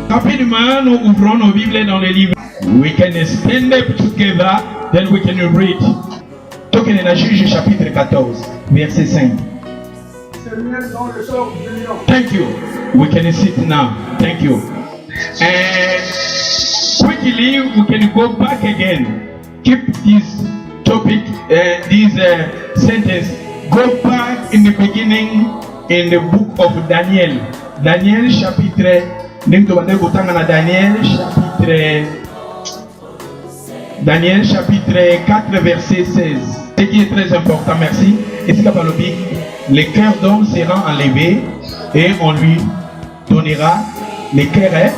Rapidement, nous ouvrons nos Bibles dans les livres. We can stand up together, then we can read. Token in Juge chapitre 14, verset 5. Thank you. We can sit now. Thank you. And quickly, we can go back again. Keep this topic, this sentence. Go back in the beginning in the book of Daniel. Daniel chapitre. Daniel chapitre 4 verset 16. Ce qui est très important, merci. Et c'est par le bic, le cœur d'homme sera enlevé et on lui donnera les cœurs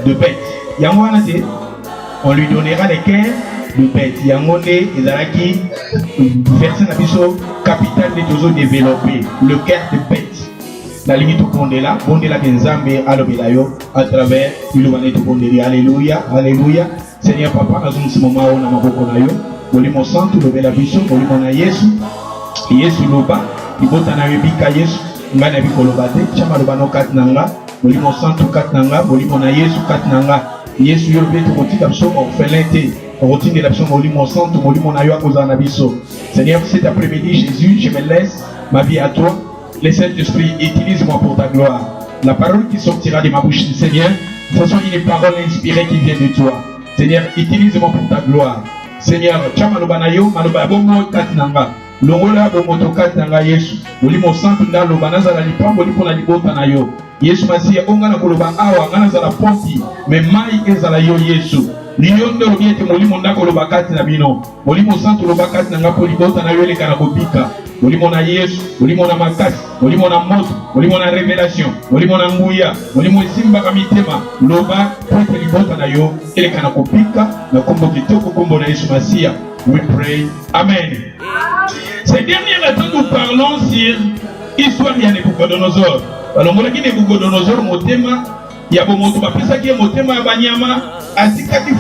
de bête. On lui donnera les cœurs de bête. Yangone ezalaki verset nabiso capital de toujours développer le cœur de bête. La limite au bondela kenzambe alobela yo à travers ilobane to bondeli. Alléluia, alléluia. Seigneur papa azumsi mama ona maboko na yo. Molimo santo lobela biso, molimo na Yesu. Yesu loba, ibota na yebika Yesu, ngana bikoloba te, chama loba no katnanga, molimo santo katnanga, molimo na Yesu katnanga. Yesu yo beto kotika biso orphelin te. Routine de l'action molimo santo, molimo na yo akozana biso. Seigneur, cet après-midi Jésus, je me laisse ma vie à toi. Le Saint-Esprit, utilise-moi pour ta gloire. La parole qui sortira de ma bouche, Seigneur, ce soit une parole inspirée qui vient de toi. Seigneur, utilise-moi pour ta gloire. Seigneur, chamalobanayo, malobabomo katinanga. Longola bomoto katinanga Yesu. Olimo santo nda lobanaza la lipambo lipo na libota na yo. Yesu Masia onga na koloba awa ngana za la ponti. Me mai ezala yo Yesu. Liyondo lobiete molimo ndako loba kati na bino. Molimo santo loba kati na ngapo libota na yo leka na kobika. Molimo na Yesu, molimo na makasi, molimo na moto, molimo na révélation, molimo na nguya, molimo esimba kamitema, loba pote libota na yo, eleka na kopika, na kombo kitoko kombo na Yesu Masia. We pray. Amen. Ces derniers temps, nous parlons sur l'histoire de Nabucodonosor. Alors, on a dit Nabucodonosor, motema, il y a beaucoup de personnes qui ont motema banyama, atikaki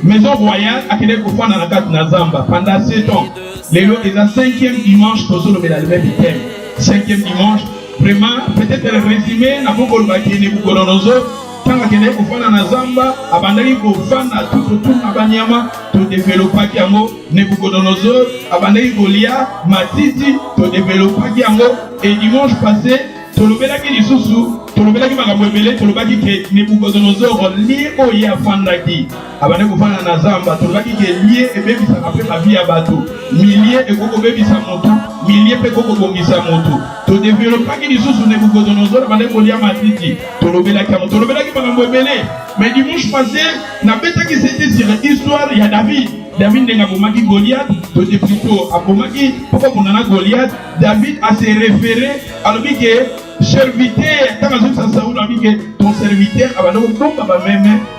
maison royale, à Québec, au fond, dans la carte Nazamba, pendant 7 ans. Lélo est la 5e dimanche pour le même thème. 5e dimanche, vraiment, peut-être le résumé, n'a pas encore battu Nabucodonosor. Quand on est au fond de Nazamba, abandonné au fond de tout Abanyama, tout développer Kiango, Nabucodonosor, abandonné Goliath, Matiti, tout développer Kiango. Et dimanche passé, tout le monde qui est sous tolobelaki makambo ebele tolobaki ke Nabucodonosor lié oya fandaki abane kofanda na zamba tolobaki ke lié ebebisaka mpe mavi ya bato milie ekoko bebisa motu milie mpe ekoko bongisa motu todevelopaki lisusu Nabucodonosor abande kolia matiti tolobelaki makambo ebele. Mais dimanche passé nabetaki c'était sur histoire ya David ndenga bomaki Goliath tote plutôt abomaki papa monana Goliath. David a se référé alobi ke serviteur, ton serviteur,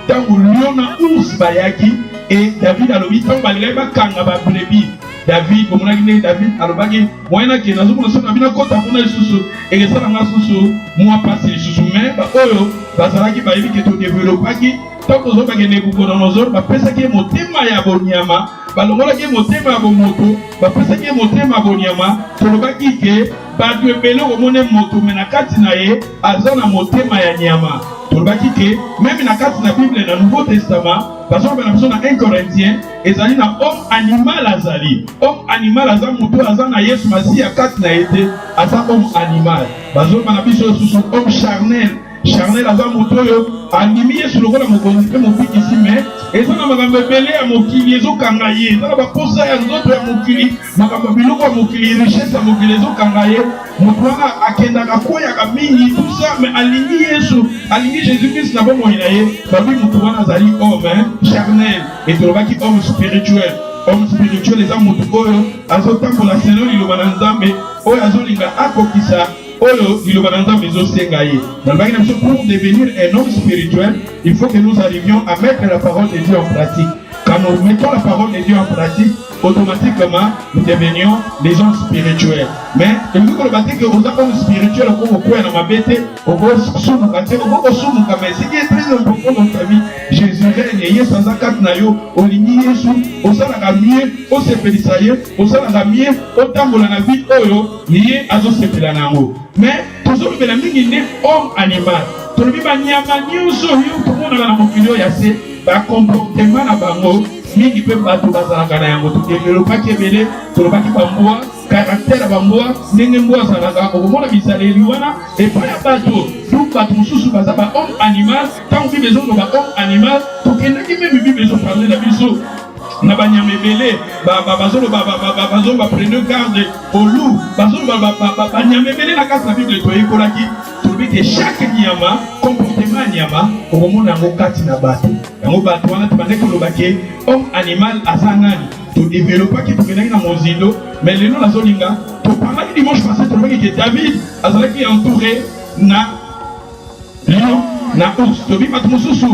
tango liona ours bayaki et David a lobi tango baleba kanga ba brebi. David bomonaki David alobaki moyena ke nazo mona sona bina kota pona lisusu et que ça nga susu moi passer lisusu mais ba oyo bazalaki ba yebi ke to développaki tango zo ba ke Nabucodonosor ba pesaki motema ya bonyama balongolaki motema ya bomoto ba pesaki motema ya bonyama tolobaki ke batu ebele omone moto me na kati na ye aza na motema ya nyama tolobaki ke même na kati na Bible na Nouveau Testament bazoba na biso na 1 Corinthiens ezali na homme animal azali homme animal aza moto aza na Yesu Masia kati na ete aza homme animal bazoba na biso susu homme charnel aza moto oyo andimi Yesu lokola mokonzi mpe mopikisi me eza na makambo ebele ya mokili ezokanga ye eza na baposa ya nzoto ya mokili makambo biloko ya mokili richesse ya mokili ezokanga ye moto wana akendaka koyaka mingi tout ça mais alingi Yesu alingi Jésus-Christ na bomoi na ye babi moto wana azali homme charnel etolobaki homme spirituel eza moto oyo azotambola selo liloba na Nzambe oyo azolinga akokisa oyo liloba na Nzambe ezosenga ye. Pour devenir un homme spirituel, il faut que nous arrivions à mettre la parole de Dieu en pratique. Quand quand nous mettons la parole de Dieu en pratique, automatiquement, nous devenions des gens spirituels. Mais, le but de bâtir que vous avez spirituel, vous pouvez dans ma bête, vous pouvez sous-nous, mais ce qui est très important dans ta vie, Jésus règne, il y a sans acte naïo, au ligne Jésus, au sein de la mieux, au sepelisaïe, au sein de la mieux, au temps de la vie, il y a à zo sepelanango. Mais, toujours le bénéfice n'est homme animal. Tout le monde a niamani, tout le monde a la mokilio yassé, ba comportement na bango. Mingi pe bato bazalaka na yango tokemelopaki ebele tolobaki bamboa caractère ya bamboa ndenge mboa azalaka okomona bizaleli wana epai ya bato donc bato mosusu baza bahomme animal ntango bible ezoloba homme animal tokendaki meme bible ezoparle na biso na banyama ebele bazoloba prenez garde au loup bazoloba banyama ebele na kati na bible toyekolaki tolobi ke chaque nyama comportement ya nyama okomona yango kati na bato yango bato wana tobandaki koloba ke homme animal aza nani todéveloppaki tokendaki na mozindo mais lelo nazolinga toparlaki dimanche passé tolobaki ke David azalaki entouré na lion na ours tobi bato mosusu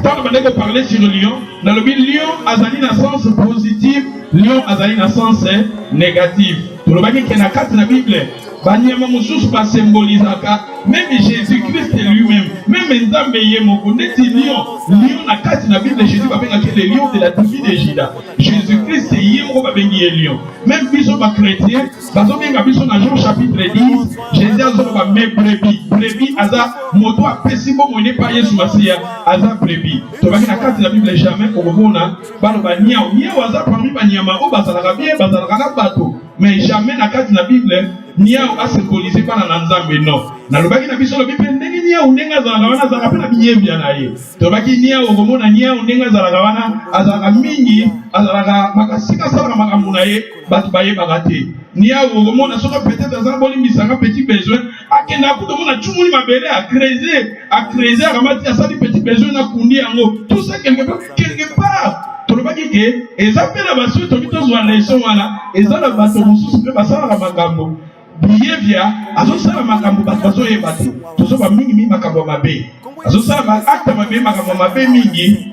tant tobandaki koparle sur le lion nalobi lion azali na sens positif lion azali na sens négatif tolobaki ke na kati na bible banyama mosusu basymbolisaka même Jésus-Christ lui-même même Nzambe ye moko neti lion na kati na Bible Jésus babengaki le lion de la tribu de Juda Jésus-Christ ye moko babengi ye lion même biso ba chrétien bazobenga biso na Jean chapitre 10 Jésus azoloba me brebis aza moto apesi bongo ne pa Yesu Masiya aza brebis tobaki na kati na Bible jamais okomona baloba niao aza parmi banyama o bazalaka bien bazalaka na bato mais jamais na kati na Bible niao a symbolisé par na Nzambe non na lobaki na biso lobi pe ndenge niao ndenga zalaka wana zalaka pe na biyebia na ye tobaki niao okomona niao ndenga zalaka wana azalaka mingi azalaka makasika salaka makambo na ye bato bayebaka te niao okomona soki peut-être aza bolimbisanga petit besoin akenda kutomona tshumuli mabele a creuser akamati asali petit besoin na kundi yango tout ça quelque part tolobaki ke eza mpe na baso toki tozwa leson wana eza na bato mosusu mpe basalaka makambo behavior azosala makambo bato bazoyeba te tozoba mingi makambo mabe azosala acte mabe makambo mabe mingi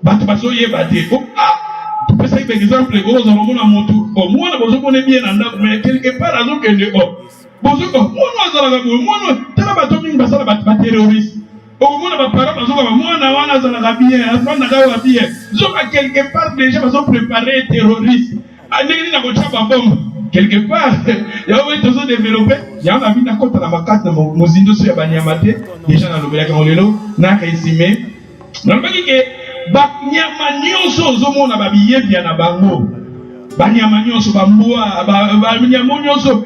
bato bazoyeba te topesaki par exemple ozalomona motu mwana bozomona bien na ndako mais quelque part azokende mwana azalaka boye mwana tala bato mingi basala bato baterroriste okomona bapara bazokaba mwana wana azalaka bien afandaka wa bien zoka quelque part déjà bazoprépare terroriste ndenge nini nakotya babombe quelque part yawe tozo développer yango na bina kota na makati na mozindo so ya banyama te déjà nalobelaka ngo lelo na résumé nalobaki ke banyama nyonso ozomona babiyebia na bango banyama nyonso bamboa banyama nyonso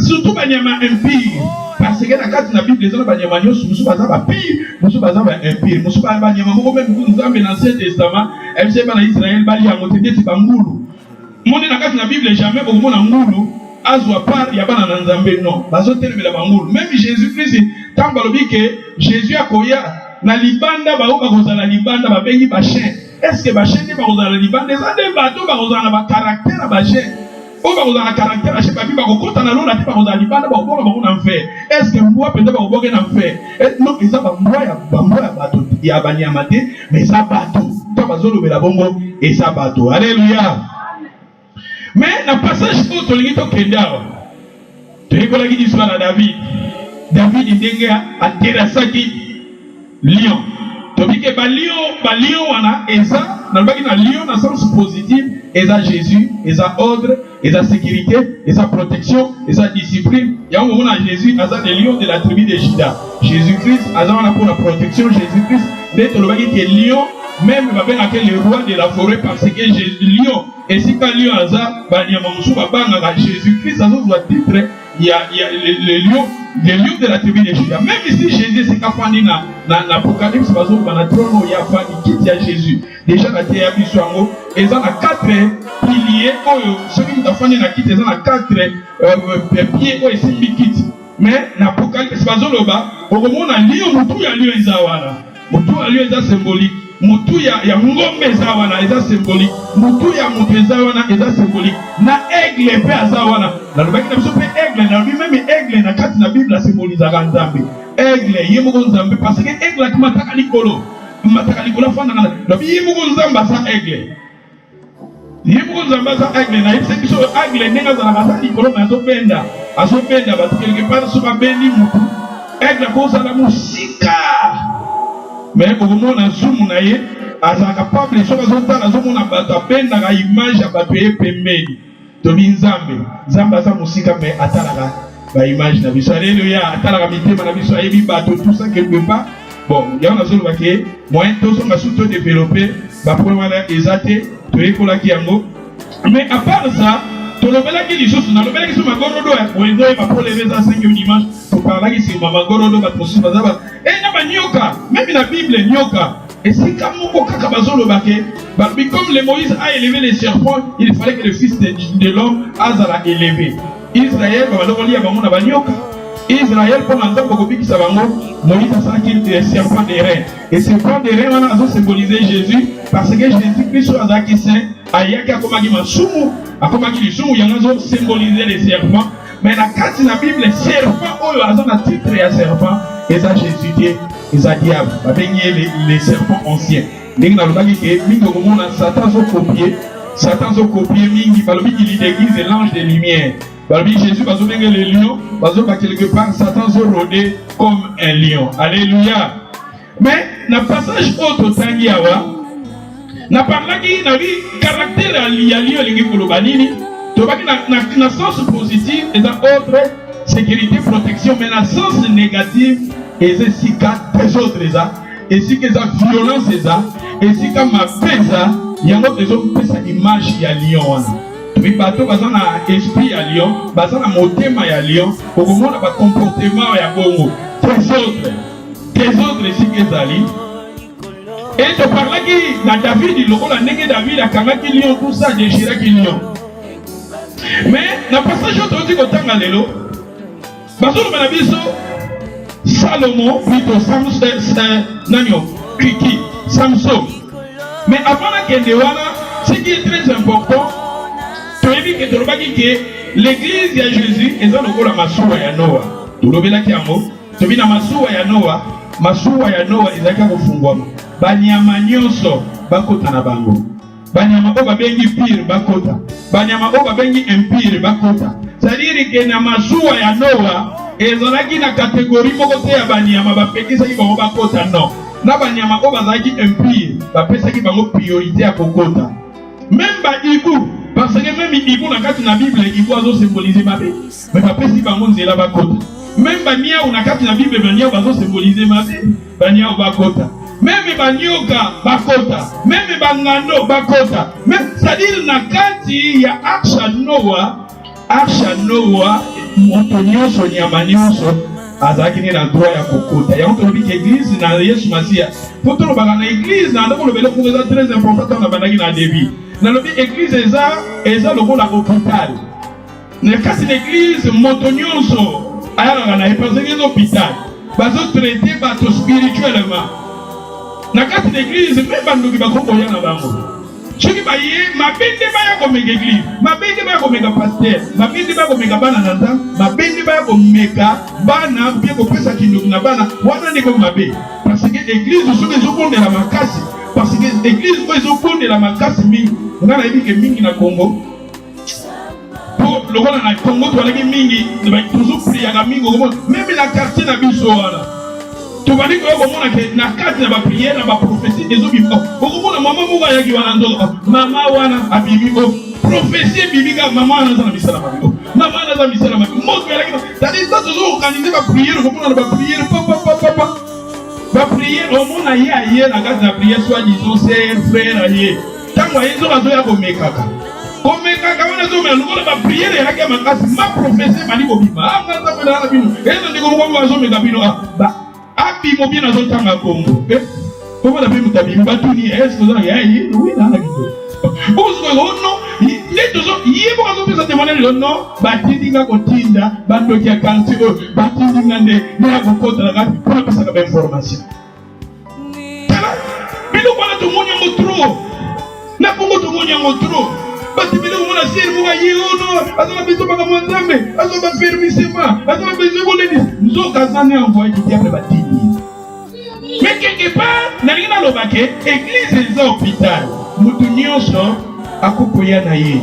surtout banyama impire parce que na kati na Bible ezala banyama nyonso musu baza ba pire musu baza ba impire musu banyama moko même Nzambe na Ancien Testament ebise bana Israël bali yango te ndeti bangulu moni na kati na Bible jamais okomona ngulu azwa part ya bana na Nzambe non bazotelemela bangulu même Jésus-Christ tant balobi ke Jésus akoya na libanda baoka kozala libanda babengi ba chien est-ce que ba chien ne bakozala libanda eza nde bato bakozala ba caractère ba chien o bakozala caractère ache babi bakokota na lona te bakozala libanda bakoboka bango na mfer est-ce que mbwa mpenza bakoboke na mfer non eza bambwa ya bato ya banyama te mais eza bato to bazolobela bongo eza bato alléluia mais na passage oyo tolingi tokende awa toyekolaki histoire na David ndenge aterasaki lion tobike balion wana eza nalobaki na lion na sens positif eza Jésus eza ordre eza sécurité eza protection eza discipline yango omona Jésus aza le lion de la tribu de Juda Jésus-Christ aza wana pour la protection Jésus-Christ nde tolobaki ke lion même babengaka le roi de la forêt parce que lion esika lion aza banyama mosusu babangaka Jésus-Christ azozwa titre ya le lion de la tribu de Juda même ici Jésus esika fandi na Apocalypse bazoba na trône ya fandi kiti ya Jésus déjà na te ya biso yango eza na 4 piliers oyo soki mutu afandi na kiti eza na 4 pieds oyo esimbi kiti mais na Apocalypse bazoloba okomona lion mutu ya lion eza wana mutu ya lion eza symbolique mutu ya ngombe eza wana eza symbolique mutu ya mutu eza wana eza symbolique na aigle pe aza wana nalobaki na biso pe aigle nalobi meme aigle na kati na Bible asymbolizaka Nzambe aigle ye moko Nzambe parce que aigle akimataka likolo mataka likolo fanda na lobi yimoko nzamba sa aigle yimoko nzamba sa aigle na yebisa biso aigle ndenge azalaka ata likolo me azobenda bato quelque part so babendi mutu aigle akozala mosika me okomona zumu na ye azala capable soki azotala azomona bato abendaka image ya bato ye pembeni tobi nzambe aza mosika me atalaka baimage na biso alleluya atalaka mitema na biso ayebi bato tout ça quelque part bon yango nazoloba ke moyen tozonga su todéveloppe bapoint wana eza te toyekolaki yango mais à part ça tolobelaki lisusu nalobelaki so magorodo ya koezoyeba polele eza 5 dimanche toparlaki nsima magorodo bato mosusu baza ba na banyoka meme na bible nyoka esika moko kaka bazoloba ke balobi comme le Moïse a élevé les serpents il fallait que le fils de l'homme azala élevé Israël babalokoli bango na banyoka Israël pendant nzambe okobikisa bango Moïse asalaki des serpents de reins et serpents de reins wana azosymboliser Jésus parce que Jésus-Christ azalaki saint ayaki akomaki masumu akomaki lisumu yango azosymboliser les serpents mais na kati na Bible serpent oyo aza na titre ya serpent eza Jésus te eza diable babengi les serpents anciens ndenge nalobaki ke mingi okomona Satan azokopie mingi balobi il déguise l'ange de lumière balobi Jésus bazobenge le lion bazoba quelque part Satan azorôder comme un lion alléluia mais na passage oyo totangi awa naparlaki na bi caractère ya lion elingi koloba nini tobaki na sens positif eza autre sécurité protection mais na sens négatif eza esika désordre eza esika eza violence eza esika mabe eza yango ezopesa image ya lion wana tobi bato baza na esprit ya lion baza na motema ya lion okomona bacomportement ya bongo désordre esika ezali et toparlaki na David lokola ndenge David akangaki lion tout ça déchiraki lion mais na passage oyo toti kotanga lelo bazoloba na biso Salomon plutôt Samson mais avant nakende wana ce qui est très important toyebi ke tolobaki ke l'église ya Jésus eza lokola masuwa ya Noa tolobelaki yango tobi na masuwa ya Noa ezalaki kofungwama banyama nyonso bakota na bango banyama oyo babengi pire bakota banyama oyo babengi impire bakota c'est-à-dire ke na masuwa ya Noa ezalaki na catégorie moko te ya banyama bapekisaki bango bakota non na banyama oyo bazalaki impire bapesaki bango priorité ya kokota même baibu parce que même ibu na kati na Bible ibu azosymboliser mabe mais bapesi bango nzela bakota même baniau na kati na Bible baniau bazosymboliser mabe baniau bakota même banyoka bakota même bangando bakota même c'est-à-dire na kati ya arsha Noa moto nyonso nyama nyonso azalaki na droit ya kokota yango tolobi ke église na Yesu Masia po tolobaka na église na ndako lobele ko eza très important na bandaki na début nalobi église eza lokola hôpital na kasi na église moto nyonso ayalaka na ye parce que eza hôpital bazotraite bato spirituellement na kati na église mpe bandoki bakokoya na bango soki baye mabende baya komeka église mabende baya komeka pasteur mabende baya komeka bana na nzambe mabende baya komeka bana mpe kopesa kindoki na bana wana ndeko mabe parce que église soki ezobondela makasi parce que église oyo ezobondela makasi mingi nga nayebi ke mingi na Congo po lokola na Congo tozalaki mingi tozopriaka mingi okomona meme na quartier na biso wana tobandi koya komona ke na kati na bapriere na baprophétie ezobima okomona mama moko ayaki wana nzoka mama wana abimi prophétie ebimika mama wana aza na misala mabe mama wana aza misala mabe moto yalaki c'est-à-dire ça tozoorganize bapriere okomona na bapriere papa bapriere omona ye aye na kati na priere soit disons sœur frère aye ntango aye nzoka azoya komekaka wana zomela lokola bapriere yalaki ya makasi ma prophétie ebandi kobima nganzamwelaa bino eza ndeko moko bazomeka bino abimo bien azotanga Congo comment la même tabi batuni est-ce que vous avez oui dans la vidéo parce que non les deux yebo kazo pesa témoigner le nom batindinga kotinda bandoki ya quartier batindinga ne kokota la gati pour pesa ka information bilo bana to monya trop na Congo to monya trop bati bilo mona sir muga yeono azana biso baka mwanzambe azoba fermissement azana biso boledi nzoka zane envoyer du diable batini Mais quelque part, n'alina lobake, église est hôpital. Moutounioso, akukoya na ye.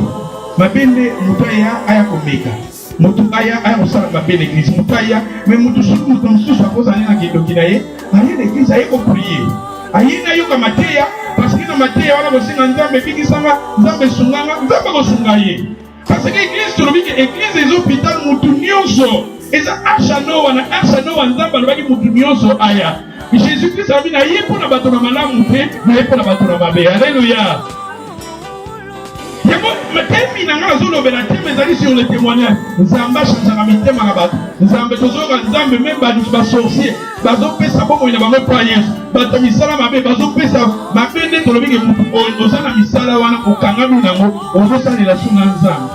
Mabende mutaya aya komeka. Mutaya aya osala mabende église. Mutaya, mais mutusuku mutusuku akoza nina kidoki na ye. Aye l'église aye ko prier. Aye na yo kamateya, parce que na mateya wala bosinga nzambe bikisanga, nzambe sunganga, nzambe ko sungaye. Parce que l'église tolobiki église est hôpital mutunioso. Eza achano wana nzambe alobaki mutunioso aya. Jésus-Christ a dit na ye pona bato na malamu te, na ye pona bato na mabe. Alléluia. Yabo matemi na nga zolo bela teme ezali sur le témoignage. Nzamba chanzanga mitema na bato. Nzambe tozoka nzambe même ba sorcier, bazo pesa bomo ina bango pa Yesu. Bato misala mabe bazo pesa mabe nde tolobiki ozana misala wana okangami nango, ozosalela sunga nzambe.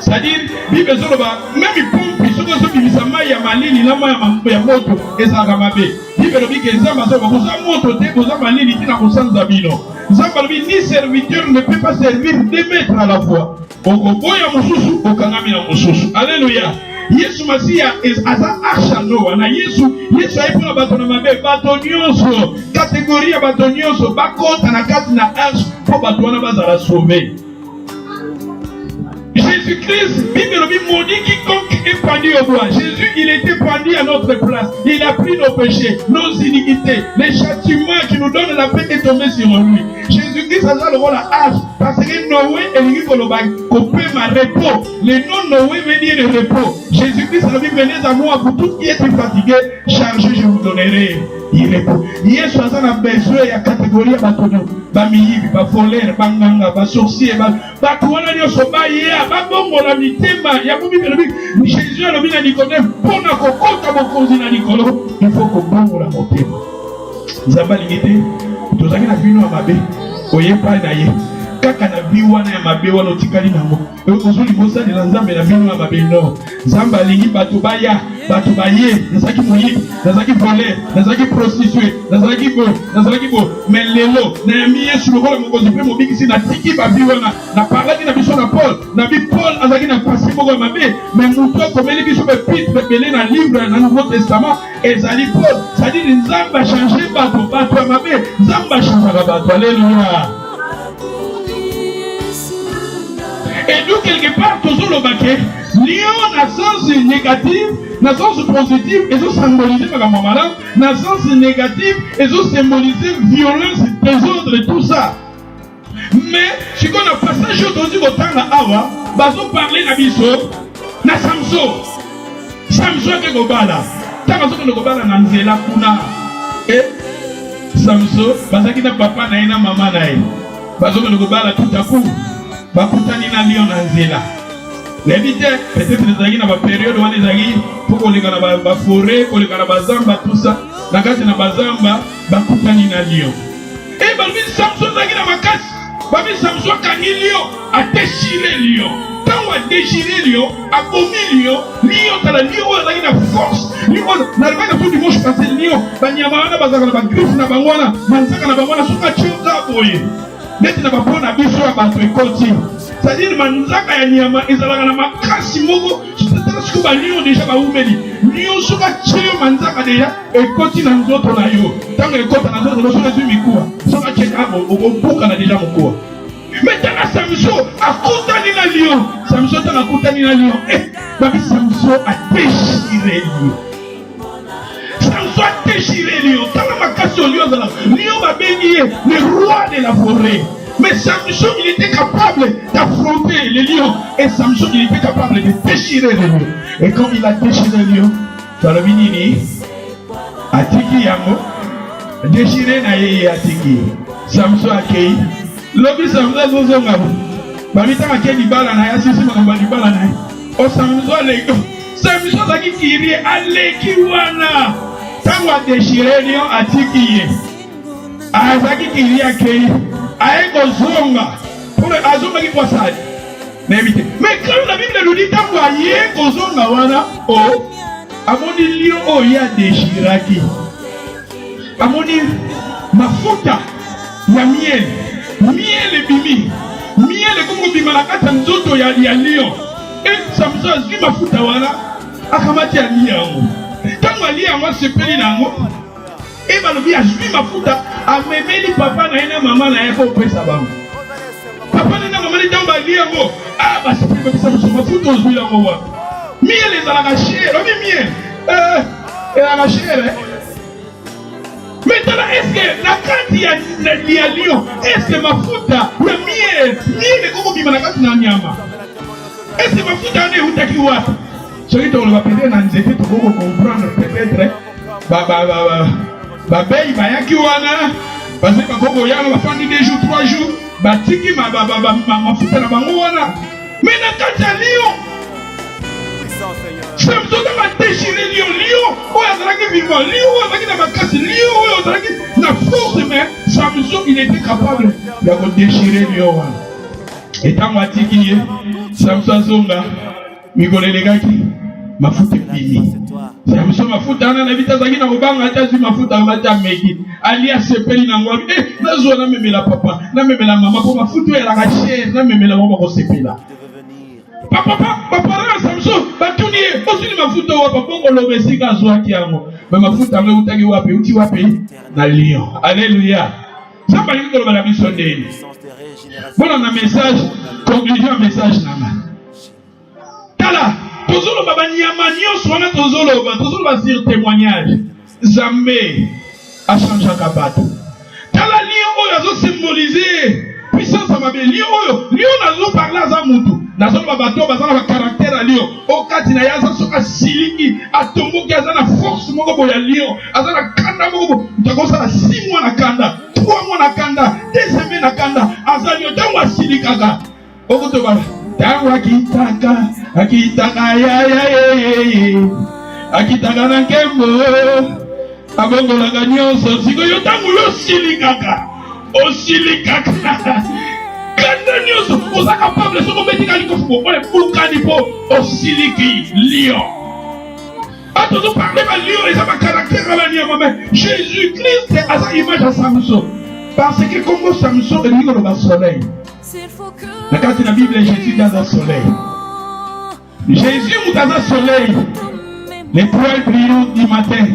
C'est-à-dire, Bible zoloba même pompe soko so bimisa mai ya malili na mai ya moto ezaka mabe. Bible lobi ke nzamba so bakoza moto te koza malili tina kosanza bino. Nzamba lobi ni serviteur ne peut pas servir deux maîtres à la fois. Okoboya mususu okangami na mususu. Alléluia. Yesu Masia aza achano wana Yesu ayepona bato na mabe bato nyonso catégorie ya bato nyonso bakota na kati na arche po bato wana bazala sauvé. Jésus-Christ, Bible dit maudit quiconque est pendu au bois. Jésus, il était pendu à notre place. Il a pris nos péchés, nos iniquités, les châtiments qui nous donnent la paix est tombé sur lui. Jésus-Christ a le rôle à âge parce que Noé est venu couper ma repos. Le nom Noé veut dire le repos. Jésus-Christ a dit venez à moi pour tout qui est fatigué, chargé, je vous donnerai. Il repos. Yesu a besoin ya catégorie batono, ba miyibi, ba voleur, ba nganga, ba sorcier, ba tuwana nyoso ba ya, ba bongo na mitema. Ya kubi belobi, Jésus a lobi na Nicodème, pona kokota bokonzi na likolo, il faut ko bongo la motema. Nzamba lingite, tozaki na bino mabe, oye pa na ye. Kaka na biwana ya mabe wana otikali nango. Ozuli bosani na nzambe na bino ya mabe no. Nzamba lingi bato baya, bato baye, nazaki moyi, nazaki volé, nazaki prostituée, nazaki bo, mais lelo na yami Yesu lokola mokozi pe mobikisi na tiki ba biwana na parlaki na biso na Paul azaki na pasi moko ya mabe, mais muto komeli biso be pitre belé na livre na Nouveau Testament ezali Paul. C'est-à-dire nzamba changer bato ya mabe, nzamba changer bato. Alléluia. Et nous, quelque part, toujours le baquet, lion n'a sens négatif, n'a sens positif, et ça symbolise par la maman, n'a sens négatif, et ça symbolise violence, désordre et tout ça. Mais, si on a passage aujourd'hui au temps là, awa, bazo parler na biso, na Samson ke gobala, tamazo ke gobala na nzela kuna, et Samson, bazaki na papa na ina mama na ina, bazo ke gobala tout à coup. Bakutani na lion na nzela. L'éviter, peut-être les na ba période wana ezaki pour koleka na ba forêt, koleka na bazamba tout ça. Na kati na bazamba bakutani na lion. Et balbi Samson zaki na makasi. Babi Samson kangi lion, a déchiré lion. Quand on a déchiré lion, a commis lion tala lion zaki na force. Lion na le tout dimanche passer lion, banyama wana bazaka na ba griffe na bangwana, manzaka na bangwana soka chioka boye. Neti na bapona biso ya bato ekoti. C'est-à-dire manzaka ya nyama ezalaka na makasi moko, c'est-à-dire que ba lion déjà ba umeli. Lion soka chio manzaka deja ekoti na nzoto na yo. Tango ekota na nzoto soka tu mikuwa. Soka cheka obuka na deja mkuwa. Mais tana Samson akutani na lion. Samson tana akutani na lion. Babi Samson a déchiré lion. Samson a déchiré lion. Tana makasi o lion zala. Lion va bénir le roi de la forêt. Mais Samson, il était capable d'affronter les lions. Et Samson, il était capable de déchirer les lions. Et quand il a déchiré les lions, dans le minini, Atiki Yango, déchiré Naye Atiki. Samson a kéi. Lobi Samson Zozongabu. Bamita a kéi Libala Naya, Sisi Makamba Libala Naya. Oh Samson Lego. Samson a kéi Aleki Wana. Tango a déchiré les lions Atiki. Azaki kiri a kéi. Aïko zonga pour le azonga qui voit ça. Mais quand la Bible nous dit tant voyez qu'on zonga wana oh amoni lion oh ya déchiraki amoni mafuta ya miel bimi miel comme bima la kata nzoto ya lion et Samson azwi mafuta wana akamati ya lion tant lion moi sepeli nango Et balobi a joué ma fouta a memeli papa na ena maman na yako pesa bango. Papa na maman ni tamba liango. Ah ba c'est pas ça ma fouta aux huiles en moi. Miel les à la cachée, on est miel. Et la cachée. Maintenant est-ce que la carte il y a lion, est-ce que ma fouta le miel est comme bima na carte na nyama. Est-ce que ma fouta ne utaki wapi? Celui dont on va peut-être dans les effets pour comprendre peut-être babeyi bayaki wana parce que bakoko yana bafandi 2 jours 3 jours batiki mafuta na bango wana mais na kati ya lion Samson a déchiré lion oyo azalaki vivant lion oyo azalaki na makasi lion oyo azalaki na force mais Samson il était capable ya kodéchirer lion wana etango atiki ye Samson azonga mikolo elekaki mafuta pili Samson mafuta ana na vita zaki na kobanga hata mafuta amata meki alia sepeli na ngwa nazo na memela papa na memela mama pour mafuta ya la cachée na memela mama ko sepela papa na Samson batunie osili mafuta wa papa ngo lobesika zwaki yango mais mafuta me utaki wapi uti wapi na lion alléluia samba yiko lo bala biso ndeni bona na message conclusion message nana tala tozolo baba nyama nyonso wana tozolo sur témoignage jamais a changé kabato tala lion oyo azo symboliser puissance ya mabe lion nazo parler za mutu nazo babato bazana ba caractère ya lion okati na yaza soka siliki atomboki azana force moko boya lion azana kanda moko utakosa na 6 mois na kanda 3 mois na kanda 2 semaines na kanda azali otango asilikaka okoto bala tango akitaka akitaka na nkembo abongolaka nyonso sikoyo tango yo osilikaka kanda nyonso oza capable soko betika likofuko ole bukani po osiliki lion atozo parle ba lion eza ba caractère ala niama mais Jésus-Christ aza image ya Samson parce que comme Samson elingi koloba soleil na kati na Bible Jésus dans un soleil. Jésus est dans un soleil. L'étoile brillante du matin.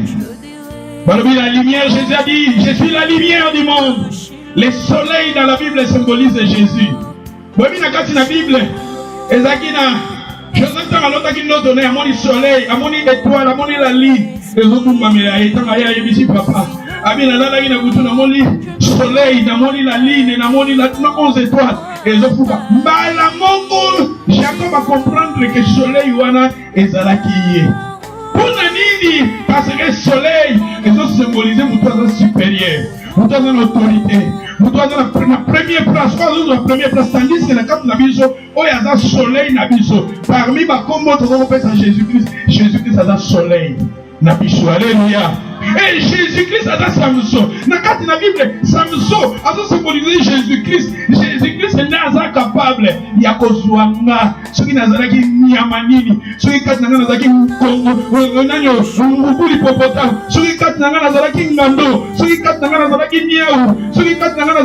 La lumière, Jésus a dit, je suis la lumière du monde. Le soleil dans la Bible symbolise Jésus. Bomi na kati na Bible, ezakina Joseph tanga lota ki no donner amoni soleil, amoni étoile, amoni la lune. Ezokumba mela etanga ya yebisi papa. Abina lala ina kutu na moni soleil, na moni la lune, na moni la 11 étoiles. Ezofuka mbala mongo Jacob a comprendre que soleil wana ezalaki ye. Pona nini? Parce que soleil ezo symboliser mutu supérieur, mutu en autorité, mutu na première place, la première place tandis que na kati na biso oyo aza soleil na biso. Parmi ba kombo tozoko pesa Jésus-Christ aza soleil na biso. Alléluia. Et Jésus-Christ a dans Samson. Dans la Bible, Samson a symbolisé Jésus-Christ. Jésus-Christ est capable. Il y a Kozouanga. Ceux qui n'ont pas Niamanini. Ceux qui n'ont pas Hippopotam. Ceux qui n'ont pas Ngando. Ceux qui n'ont pas Niaou. Ceux qui n'ont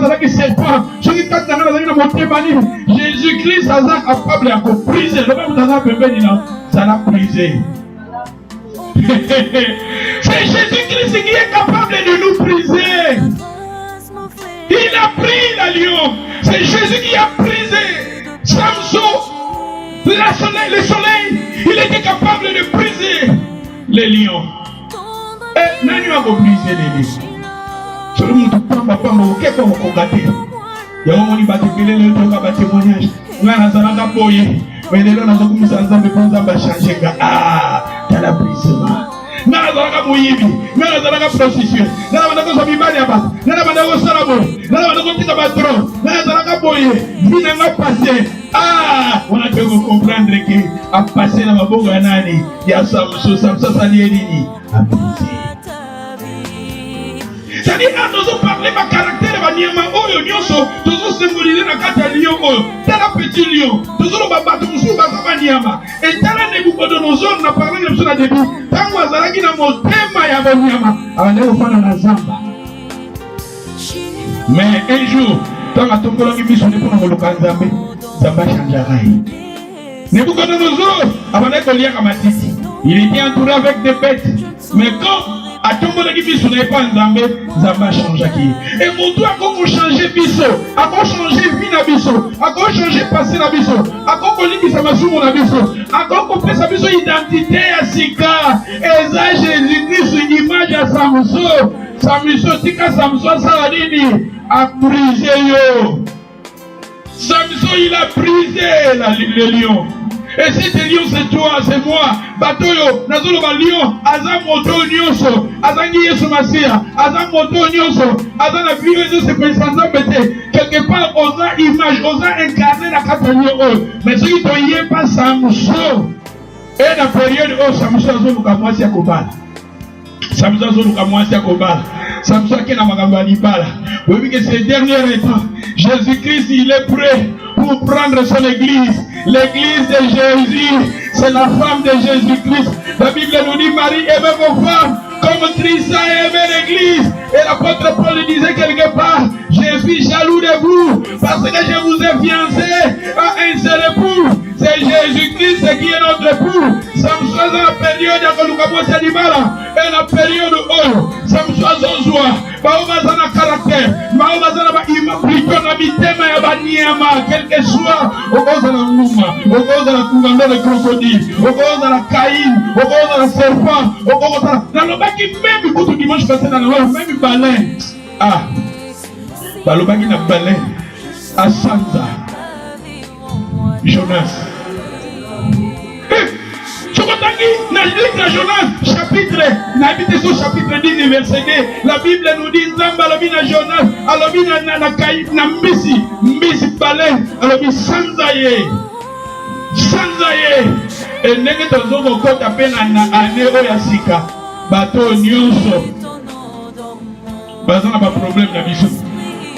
pas Serpent. Ceux qui n'ont pas Motemani. Jésus-Christ est capable de briser. Le même dans la Bible, ça l'a brisé. C'est Jésus-Christ qui est capable de nous briser. Il a pris la lion. C'est Jésus qui a brisé Samson. Le soleil, il était capable de briser les lions. Et nani va briser les lions. Sur le monde, pamba, qu'est-ce qu'on va gâter? Il y a un moment où il va te péler le temps, il va témoignage. On a un boye. Mais les gens ont commencé à changer. Ah, t'as la brisement. Nana zalaka moyibi, nana zalaka prostituée, nana bandako so mibali ya bato, nana bandako sala boye, nana bandako tika batron, nana zalaka boye, vina nga passé. Ah, on a dû comprendre que a passé na mabongo ya nani, ya Samson sali elini, a brisé. C'est-à-dire, nous avons parlé de ma caractère, de niama oyo nyonso, nous avons symbolisé na kata lion oyo, tala petit lion, nous avons battu musu basaba niama, et tala Nebuchadnezzar na parlé de ça début, tango azalaki na motema ya banyama, abande kofana na zamba. Mais un jour, tango atombolaki biso ne pona koluka nzambe, zamba changeara ye. Nebuchadnezzar abande koliaka matiti, il était entouré avec des bêtes, mais quand atombolaki biso na ye mpo nzambe nzambe achangeaki ye. E motu akokochange biso, akochange vi na biso, akochange passé na biso, akokolimbisa masumu na biso, akokopesa biso identité ya sika. Eza Jésus-Christ, image ya Samson. Samson tika Samson asala nini? A brisé yo. Samson il a brisé le lion. Et cet lion c'est toi, c'est moi. Batoyo, nazolo ba lion, aza moto nyonso, azangi Yesu Masia, aza moto nyonso, aza na vie de se présenter bete. Quelque part osa image, osa incarner la katanyo. Mais ce qui te yé pas Samson. Et la période où Samson azolo ka mwasi ya kobala. Samson azolo ka mwasi ya kobala. Samson qui n'a pas libala. Vous voyez que ces derniers temps, Jésus-Christ il est prêt pour prendre son église. L'église de Jésus, c'est la femme de Jésus-Christ. La Bible nous dit Marie aimait vos femmes comme Christ a aimé l'église. Et l'apôtre Paul disait quelque part, je suis jaloux de vous parce que je vous ai fiancé à un seul époux. C'est Jésus-Christ qui est notre époux. Samson dans la période de Lukamosa Libala et la période où Samson Zozua, Baobazana caractère, Baobazana plutôt na mitema ya banyama, quel que soit, Obozana Mouma, Obozana Kunganda de crocodile, Obozana Caïn, Obozana serpent, Obozana. Dans le bac, même quand tu dimanche passé dans le même baleine. Ah, dans le bac, il y a baleine. À Sansa, Jonas. Dans le livre de Jonas, chapitre 10, verset 2, la Bible nous dit Nzamba alobi na Jonas, alobi na Caïn, na mbisi baleine, alobi sanzaye. Et ndenge tozoko kota pe na ane oya sika, bato nyonso bazana ba problème na biso.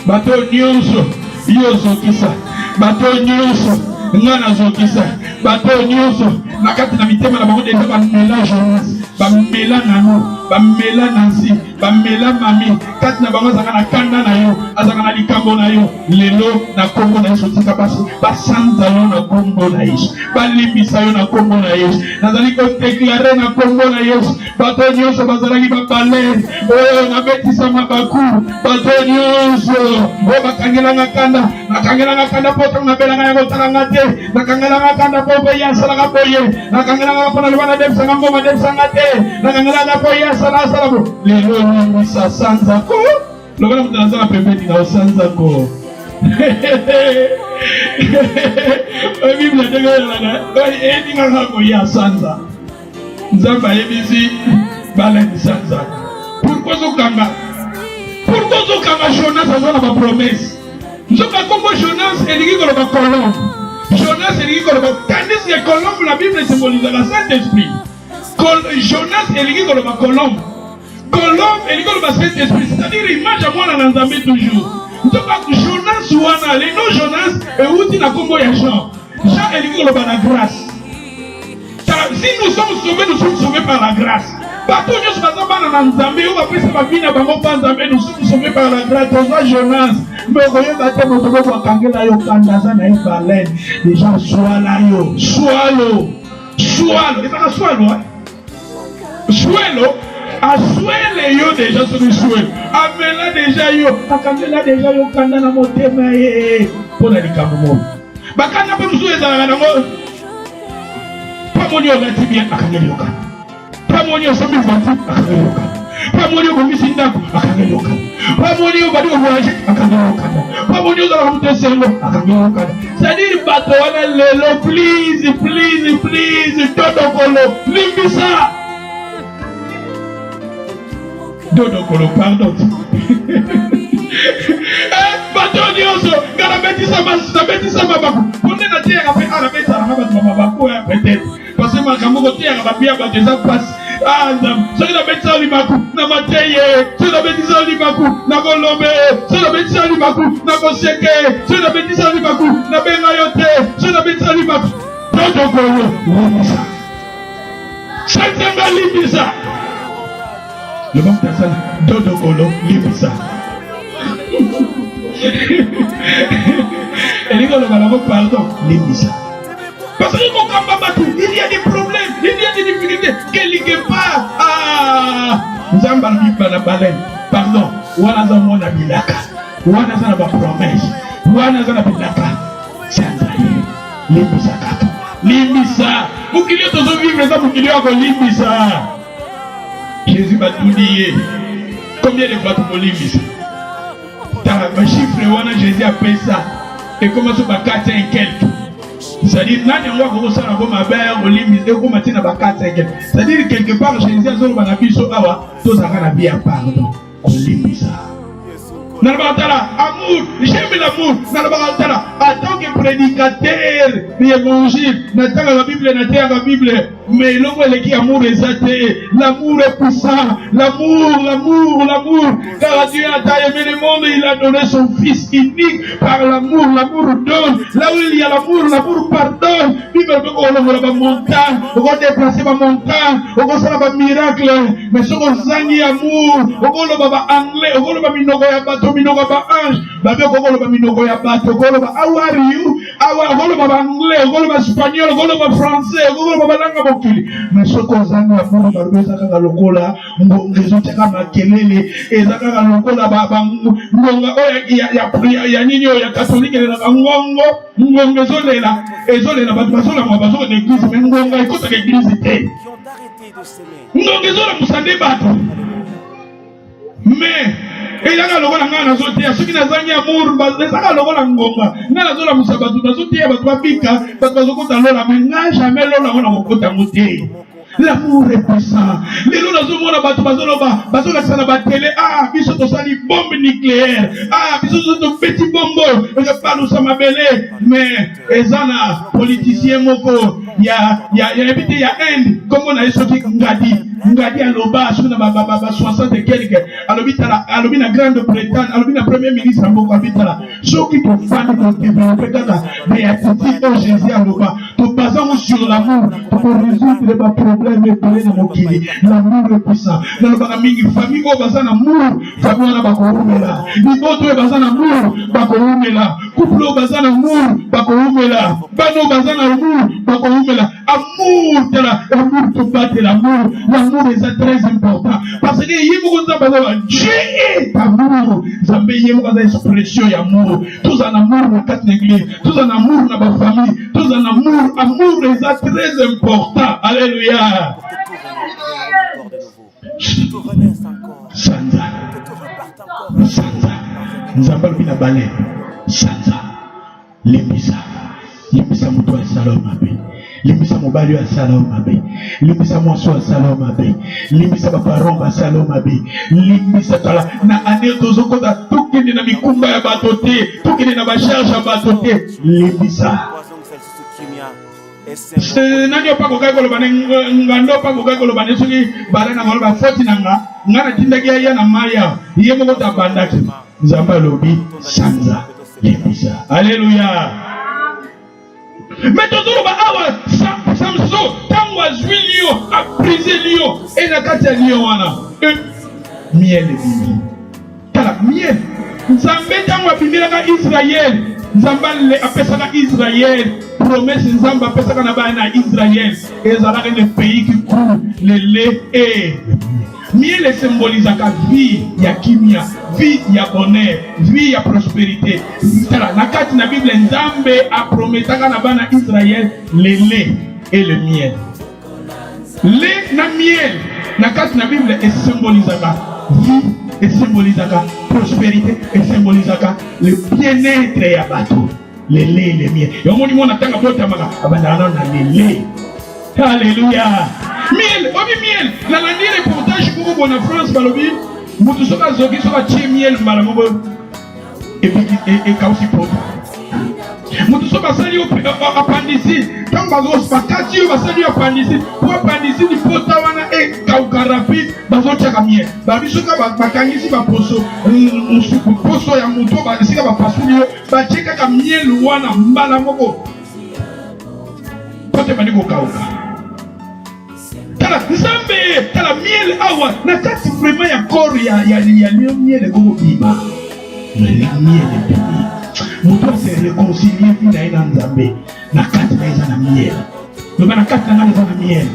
Bato nyonso yo zokisa, bato nyonso ngana zokisa, bato nyonso nakati na mitema na bango deja bamela Jonas, bamela nano, bamela Nancy, bamela mami, kati na bango azaka na kanda na yo, azaka na likambo na yo, lelo na kombo na Yesu tika basi, basanza yo na kombo na Yesu, balimbisa yo na kombo na Yesu, nazali ko déclarer na kombo na Yesu, bato nyonso bazalaki babale, oyo nabetisa mabaku, bato nyonso, oyo bakangelanga kanda, nakangelanga kanda poto nabelanga yango talanga te, nakangelanga kanda po pe yasalanga boye, nakangelanga pona lwana debsanga ngoma debsanga te, nakangelanga po yasala bo, lelo ni sa sanza ko, lokana mutana na pembeni na sanza ko. Bible ndengana, eni nganga ko ya sanza. Nzamba yebisi bala ni sanza. Pourquoi zokanga Jonas azana ba promesse. Nzoka kombo Jonas elingi ko ba kolombe. Jonas elingi ko ba tandis que colombe la Bible symbolise le Saint-Esprit. Jonas elingi ko ba kolombe. Colombe elingi ko ba Saint-Esprit, c'est-à-dire image à moi na Nzambe toujours. Nzoka Jonas wana, le nom Jonas et outi na kombo ya Jean. Jean elingi ko ba la grâce. Si nous sommes sauvés par la grâce. Bato nyonso bazabana na Nzambe, ou après ça va venir bango pa Nzambe, nous sommes sauvés par la grâce. Toza Jonas, mais koyeba te moto ko akangela yo kandaza na yo baleine. Déjà swala yo, swalo. Ezaka swalo, swalo. Aswele yo déjà sur le swelo. Amela déjà yo, akangela déjà yo kanda na motema ye. Pona likambo mo. Bakana pe musu ezala na ngo. Pamoni ogati bien akangela yo kanda. Pamoni osomi vati akangela yo kanda. Pamoni ogomisi ndako akangela yo kanda. Pamoni obadi voyage akangela yo kanda. Pamoni ozala muteselo akangela yo kanda. C'est-à-dire bato wana lelo, please todo kolo limbisa. Dodo kolo, pardon. Bato nyonso, ngana betisa mabaku. Ponde na tia kape ala betisa na mabaku mabaku peut-être. Parce que makambo ko tia ka bia ba déjà passe. Ah ndam, so na betisa limaku na mateye, so na betisa limaku na golombe, so na betisa limaku na koseke, so na betisa limaku na benga yote, so na betisa limaku. Dodo kolo, limbisa. Santanga limbisa. Le bon personne, Dodo Kolo, limbisa. Et les gars, pardon, limbisa. Parce que il y a des problèmes, il y a des difficultés. Quelque part, na baleine. Pardon, wana za mwana bilaka. Wana za na ba promesse. Wana za na bilaka. Sanza limbisa kaka. Limbisa. Mukilio tozo vivre ça mukilio yako limbisa. Jésus va tout dire. Combien de fois tu peux limbisa? T'as chiffre wana Jésus a payé ça. Et comment ça va 4 et quelques. C'est-à-dire, c'est-à-dire quelque part, Jésus a dit pardon. Amour, j'aime l'amour. En tant que prédicateur de l'évangile, la Bible, mais l'homme qui amour est l'amour est puissant, l'amour. Car Dieu a aimé le monde, il a donné son Fils unique par l'amour donne. Là où il y a l'amour pardonne. Bible peut qu'on la montagne, on va déplacer ma montagne, on va faire un miracle, mais ce qu'on s'agit amour, on va le anglais, on va le minoko ya bato, minoko ba ange, babe on va le minoko ya bato, on va le how are you? On va le anglais, on va le espagnol, on va le français, on va le langue bokili. Mais ce qu'on s'agit amour, on va le zaka lokola, on va zaka makelele, et zaka lokola ba ngonga ya nini ya catholique na ngongo zolela, ezolela bato bazola bazo l'église, mais ngonga écoute l'église té. Ngonga zola musande bato. Mais et là lokola ngana zotia soki nazangi amour bazaka lokola ngonga ngana zola musabatu bazotia bato babika bato bazokota lola mais nga jamais lola wana kokota moté. L'amour est puissant. Les gens qui sont dans la télé, ils sont dans une bombe nucléaire. Ils sont dans un petit bonbon. Je parle de ça, ma belle. Mais, les politiciens, il y a Inde. Comme on a dit, Ngadi à l'Oba, sur la 60 et quelques. À la Grande-Bretagne, à la Premier ministre, à l'Oba. Ceux qui sont fans de développer mais à ce titre, Jésus à l'Oba. Tout basant sur l'amour, pour résoudre les problèmes. L'amour est puissant. Dans le famille, on va amour, famille, on va corrompre. L'autre est basé en amour, va corrompre. Couple, on va amour, va corrompre. Bano, basé en amour, va corrompre. Amour, l'amour te bat l'amour. L'amour est très important. Parce que Dieu est amour. Zambé, il y a une expression d'amour. Tous en amour dans quatre églises, tous en amour dans ma famille, tous en amour. Amour est très important. Alléluia. Sanza. Nzamba lubina bale. Sanza. Limbisa mutu asala mabe. Limbisa mobali asala mabe. Limbisa mwaso asala mabe. Limbisa baparon asala mabe. Limbisa kala na ane tozokota tukende na mikumba ya bato te, tukende na basharge ya bato te. Limbisa. Nani opa ko kako lobane ngando opa ko kako lobane soki balana ngoloba foti nanga ngana tindaki ya na Maria yemo ko tabandaki nzamba lobi sanza limbisa. Alléluia. Mais toujours ba awa Samson tango azwi lio a brisé lio et na kati ya lio wana miel bibi tala miel nzambe tango abimilaka Israël nzamba apesaka Israël promesse nzamba apesaka na bana Israël ezalaka le pays qui coule le lait et miel symbolisaka vie ya kimia, vie ya bonheur, vie ya prospérité. Na kati na Bible nzambe aprometaka na bana Israël le lait et le miel. Lait na miel na kati na Bible symbolisaka vie et symbolisaka prospérité et symbolisaka le bien-être ya bato. Le lait et le miel. Et on dit on attend à votre amaka abandana na le lait. Alléluia. Miel, obi miel. La dernière reportage pour vous en France balobi, mutu soka zogi soka tie miel malamobo et kausi pop. Mutu soka sali appendicite. Quand bazos pakati yo basali appendicite, pour appendicite pota wana e kaukarapi bazochaka miel. Babi soka bakangisi ba poso, poso ya mutu ba sika ba pasuli ba cheka ka miel wana malamobo. Pote bani ko kauka. Tala nzambe tala miel awa na kati vraiment ya corps ya miel ko biba miel bibi mutu se réconcilier vina ina nzambe na kati na eza na miel no na kati na eza na miel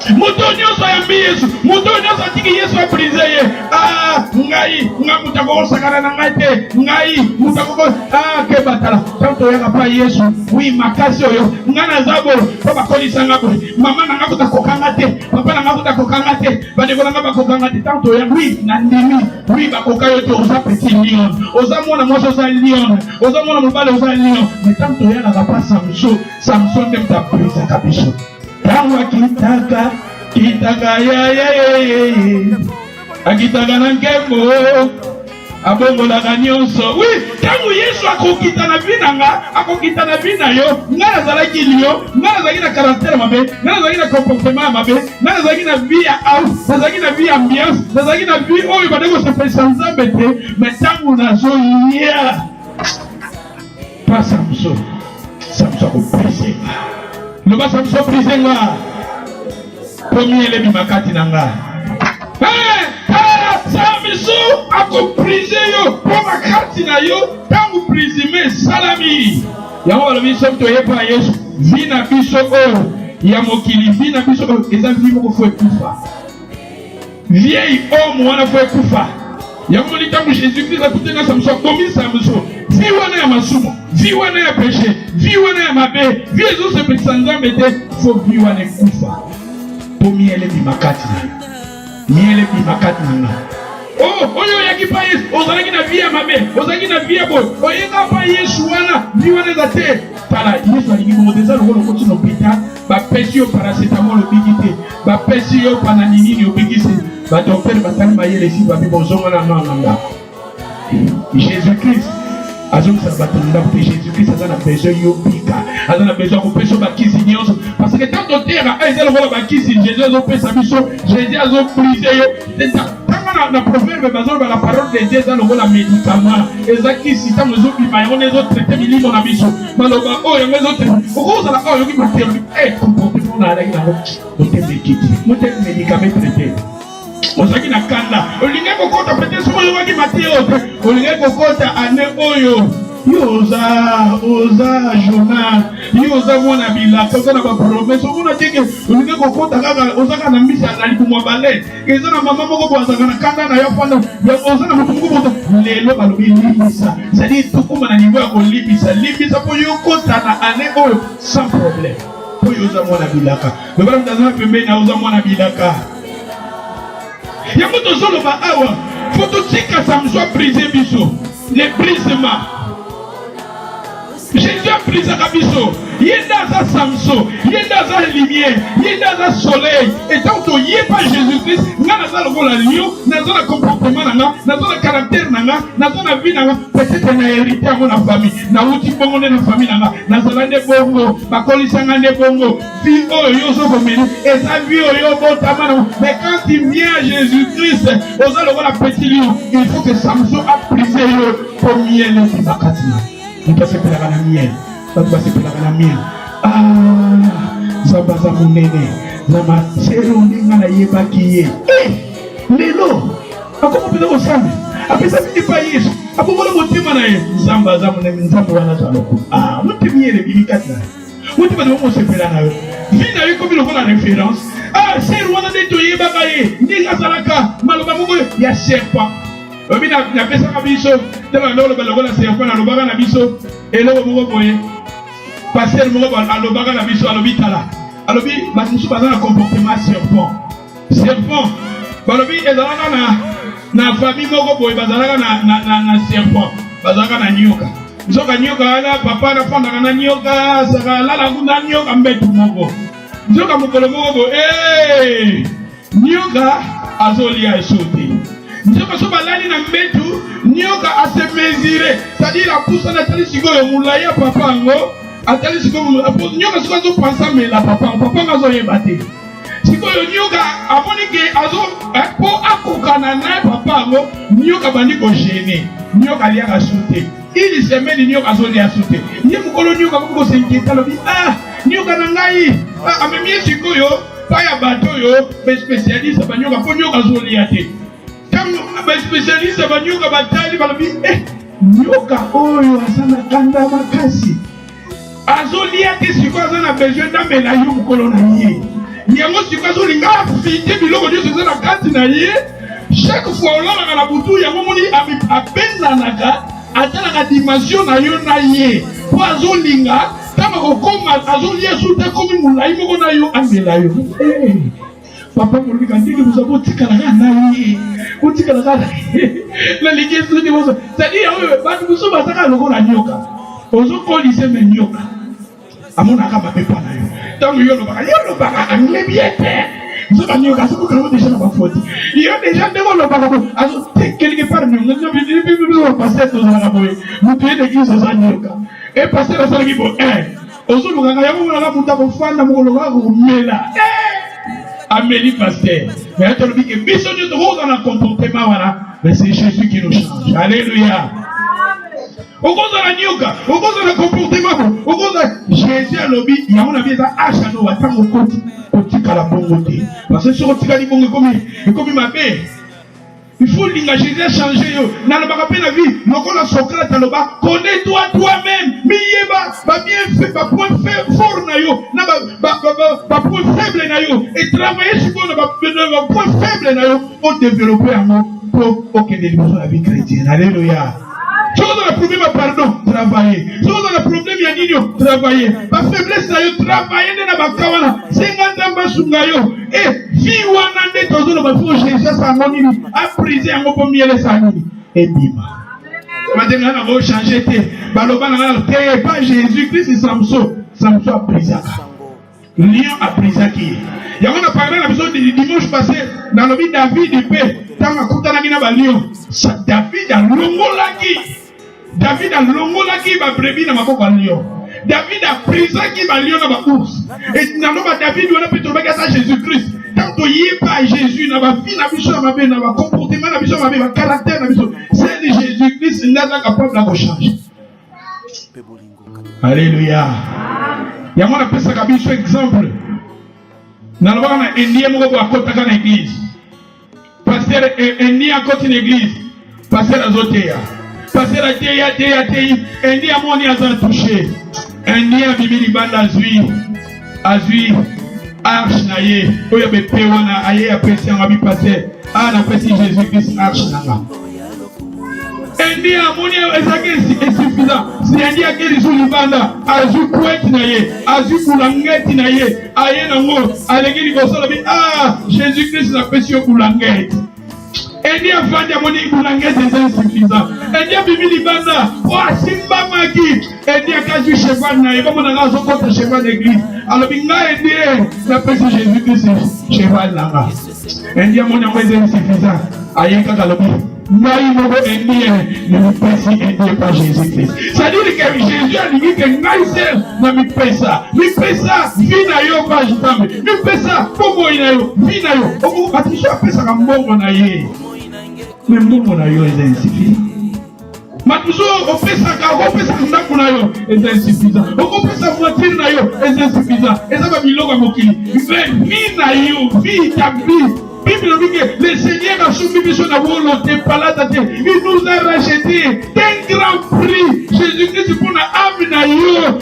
Mutonyo so yambi Yesu, mutonyo so tiki Yesu aprize ye. Ngai, mutako sakana na ngate, ngai, mutako ke batala. Tanto yanga pa Yesu, oui makasi oyo, ngana zabo, papa kolisa ngabo, mama na ngabo takokanga te, papa na ngabo takokanga te, badeko na ngabo takokanga te. Tanto yanga oui na ndimi, oui bakokayo te oza petit lion, oza mwana mwasa oza lion, oza mwana mobale oza lion. Mais tanto yanga kapa Samson dem ta prise kabiso. Tanwa kitaka ya akitaka na nkembo abongolaka nyonso. Oui, tangu Yesu akokita na binanga, akokita na bina yo, nga nazalaki liyo, nga nazalaki na caractère mabe, nga nazalaki na comportement mabe, nga nazalaki na vie ya house, nazalaki na vie ya ambiance, nazalaki na vie oyo badeko sepesa nzambe te. Mais tangu nazolia pa Samson akoprise nga. Loba Samson prise nga. Premier lebi makati na nga. Samson akoprise yo po makati na yo tangu prisime salami. Yango balobi soki toyepa Yesu vi na biso oyo ya mokili, vi na biso oyo eza vi moko fo ekufa. Vieil homme wana fo ekufa. Yango moni tangu Jésus-Christ akutenga Samson akomi Samson vi wana ya masumu, vi wana ya péché, vi wana ya mabe, vi ezosepelisa Nzambe te, fo vi wana ekufa. Po miele bimakati na yo, miele bimakati na nga. Oyo yaki pa Yesu, ozalaki na vie ya mabe, ozalaki na vie ya boy, oyenga pa Yesu wana, vi wana eza te. Tala, Yesu alingi komoteza lokolo koti na hôpital, bapesi yo paracetamol obiki te, bapesi yo pananini obiki se, badokter batali mayele si babi bozonga na nganga. Jésus-Christ azongisa bato ndako te. Jésus-Christ aza na besoin yo bika, aza na besoin kopesa bakisi nyonso, parce que tanto terra eza lokola bakisi Jésus azopesa biso, Jésus azobrise yo. Tanga na proverbe bazoloba la parole de Dieu eza lokola médicament, eza kisi tango ezobima yango ezotraite milimo na biso, maloba oyo yango ezotraite okozala oyo yoki materi comportement na alaki nango motemekiti mote médicament traité. Ozaki na kanda olingi kokota peut-être soki oyokaki mateo te, olingi kokota ane oyo yo oza journal, yo oza mwana bilaka, oza na bapromese, omona teke olingi kokota kaka ozaka na mbisi na likumwa bale, eza na mama moko bozaka na kanda na yo fanda, oza na motu moko boza lelo balobi limbisa, c'est-à-dire tukuma na niveau ya kolimbisa, limbisa po yo kota na ane oyo sans problème, po yo oza mwana bilaka. Lobala mtazama pembeni na oza mwana bilaka. Yango tozoloba awa, faut tika Samson brise biso, le brisement. Jésus a brisé biso. Yenda za Samson, yenda za lumière, yenda za soleil. Et tant que yé pas Jésus-Christ, nga naza lokola lion, naza na comportement nanga, naza na caractère nanga, naza na vie nanga, peut-être na hérité à mon famille, na uti bongo na famille nanga, naza na bongo, bakolisa nga ne bongo, vie oyo so komeli, et sa vie oyo botamana. Mais quand il vient à Jésus-Christ, oza lokola petit lion, il faut que Samson a brisé le premier lion qui bakati. On peut se faire la mienne. On peut se faire la mienne. Zabaza munene. Zama sero ninga na yeba kiye. Lelo. Akoma peza osami. Apesa miti pa Yesu. Akomola motima na ye. Zabaza munene nzambe wana zaloko. Motimi yele bilikati na. Motima de mo se faire na yo. Vina yo komi lokola référence. Sero wana de to yeba ka ye. Ninga zalaka maloba moko ya serpent. Obi na pesa ka biso teba ndolo balokola serpent na lobaka na biso eloko moko boye passer moko alobaka na biso alobi tala alobi basusu baza na comportement serpent balobi ezalaka na famille moko boye bazalaka na serpent bazalaka na nyoka nzoka nyoka wana papa na fondaka na nyoka saka lala kuna nyoka mbetu moko nzoka mokolo moko boye nyoka azolia esote. Nyoka so balali na mbetu, nyoka ase mesurer, c'est-à-dire la pousse na tali siko yo mulaya papa ngo, atali siko nyoka siko zo pensa mais la papa ngazo yebate. Siko yo nyoka amoni ke azo po akokana na papa ngo, nyoka bandi ko gêner. Nyoka lia ka sauter. Il se met nyoka zo lia sauter. Ye mukolo nyoka ko s'inquiéter lobi nyoka na ngai amemi siko yo pa ya bato yo be spécialiste ba nyoka po nyoka zo lia te. Comme spécialiste ba nyoka batali balobi nyoka oyo asana kanda makasi azolia te siko azana besoin d'amela yo mukolo na ye Yango sikazo linga fite biloko Dieu c'est la carte na ye. Chaque fois on a la boutou yango moni abenza naka atala la dimension na yo na ye. Po azo linga kama kokoma azo yesu te komi mulai moko na yo ambela yo. Papa mo linga ndiki vous avez tikala na ye. O tikala na la ligue sudi bozo. C'est-à-dire ba tu so bataka loko na nyoka. Ozo ko lise me nyoka. Amona kama pepa na yo. Tango yo lo baka angle biete. Nous avons déjà déjà ma faute. Il y a déjà des gens quelque part nous nous passer dans la boue. Nous tuer l'église aux anyoka. Et passer la salle qui bon. Ozo lo nganga yango na muta ko fanda mo lo ga ko mela. Amélie pasteur. Mais attends que biso de trop dans le comportement voilà. Mais c'est Jésus qui nous change. Alléluia. Au cause de la nyoka, au cause de le comportement, au cause de Jésus à l'objet, il y a un avis à Achano, à tant au côté, au tic à la bonne côté. Parce que sur le tic à l'ibon, comme ma mère, il faut l'engager, changer. Dans le barapé la vie, nous avons la Socrate à l'objet, connais-toi toi-même, Miyeba, pas bien fait, pas point fort nayo, pas point faible nayo, et travailler sur le point faible nayo, pour développer un mot pour aucune délivrance de la vie chrétienne. Alléluia. Si vous avez un problème, pardon, travaillez. Si vous avez un problème, il y a nino, travaillez. Ma faiblesse, travaillez dans ma kawana. 50 ans, basungayo. Et, vie ou un ande, tozo, le bafou, Jésus, ça monini. Apprisé, un mot, miel, ça monini. Et bima. Maintenant, on va changer. Baloba, pas Jésus-Christ, c'est Samson. Samson a pris ça. Lion a pris ça qui est. Il y a un parlé la besoin du dimanche passé dans le vie David de paix. Dans la Koutanagina Lion. David a l'ongolaki. David a l'ongolaki va brebis dans ma coque à Lion. David a pris ça qui va Lion dans ma course. Et dans le David, on a pu trouver ça Jésus-Christ. Tant qu'il n'y a pas Jésus, dans ma vie, dans ma vie, dans ma comportement, dans ma vie, dans ma caractère, dans ma vie, c'est de Jésus-Christ, il n'est pas capable de changer. Alléluia. Il y a un exemple. Dans le monde, il y a une église. Pasteur, il y a une église. Pasteur Azotea. Pasteur Azotea, il y a un qui a touché. Il y a une bande Azui, Arche Naye. Il y a un péwana, il y a un péché, on va passer. Ah, la péché Jésus-Christ, Arche Naye. Endi amoni est suffisant. Si endi a quel jour libanda, azu kouet naye, azu boulangette naye, aye nango, alegi liboso labi, ah, Jésus-Christ n'a pas sur boulangette. Endi a vandi amoni boulangette est insuffisant. Endi a bibi libanda, oh simba maki, endi a kazu cheval naye, comme on a raison contre cheval d'église. Alors binga endi n'a pas sur Jésus-Christ cheval nanga. Endi amoni est insuffisant. Aye kakalobi. Ne me pèse aidé par Jésus-Christ. C'est-à-dire que Jésus a dit que Naïsel ne me pèse ça. Me pèse ça, vina yo pas je me pèse ça, comment il a yo, vina yo. On va toucher après ça comme bon on a eu. Mais bon on a eu est insuffisant. Mais toujours on fait ça car on fait ça qu'on a eu est insuffisant. On fait ça voiture na yo est insuffisant. Et ça va milonga mokili. Mais vina yo, vita vie. Le Seigneur a soumis sur la volonté, il nous a racheté d'un grand prix. Jésus-Christ pour la âme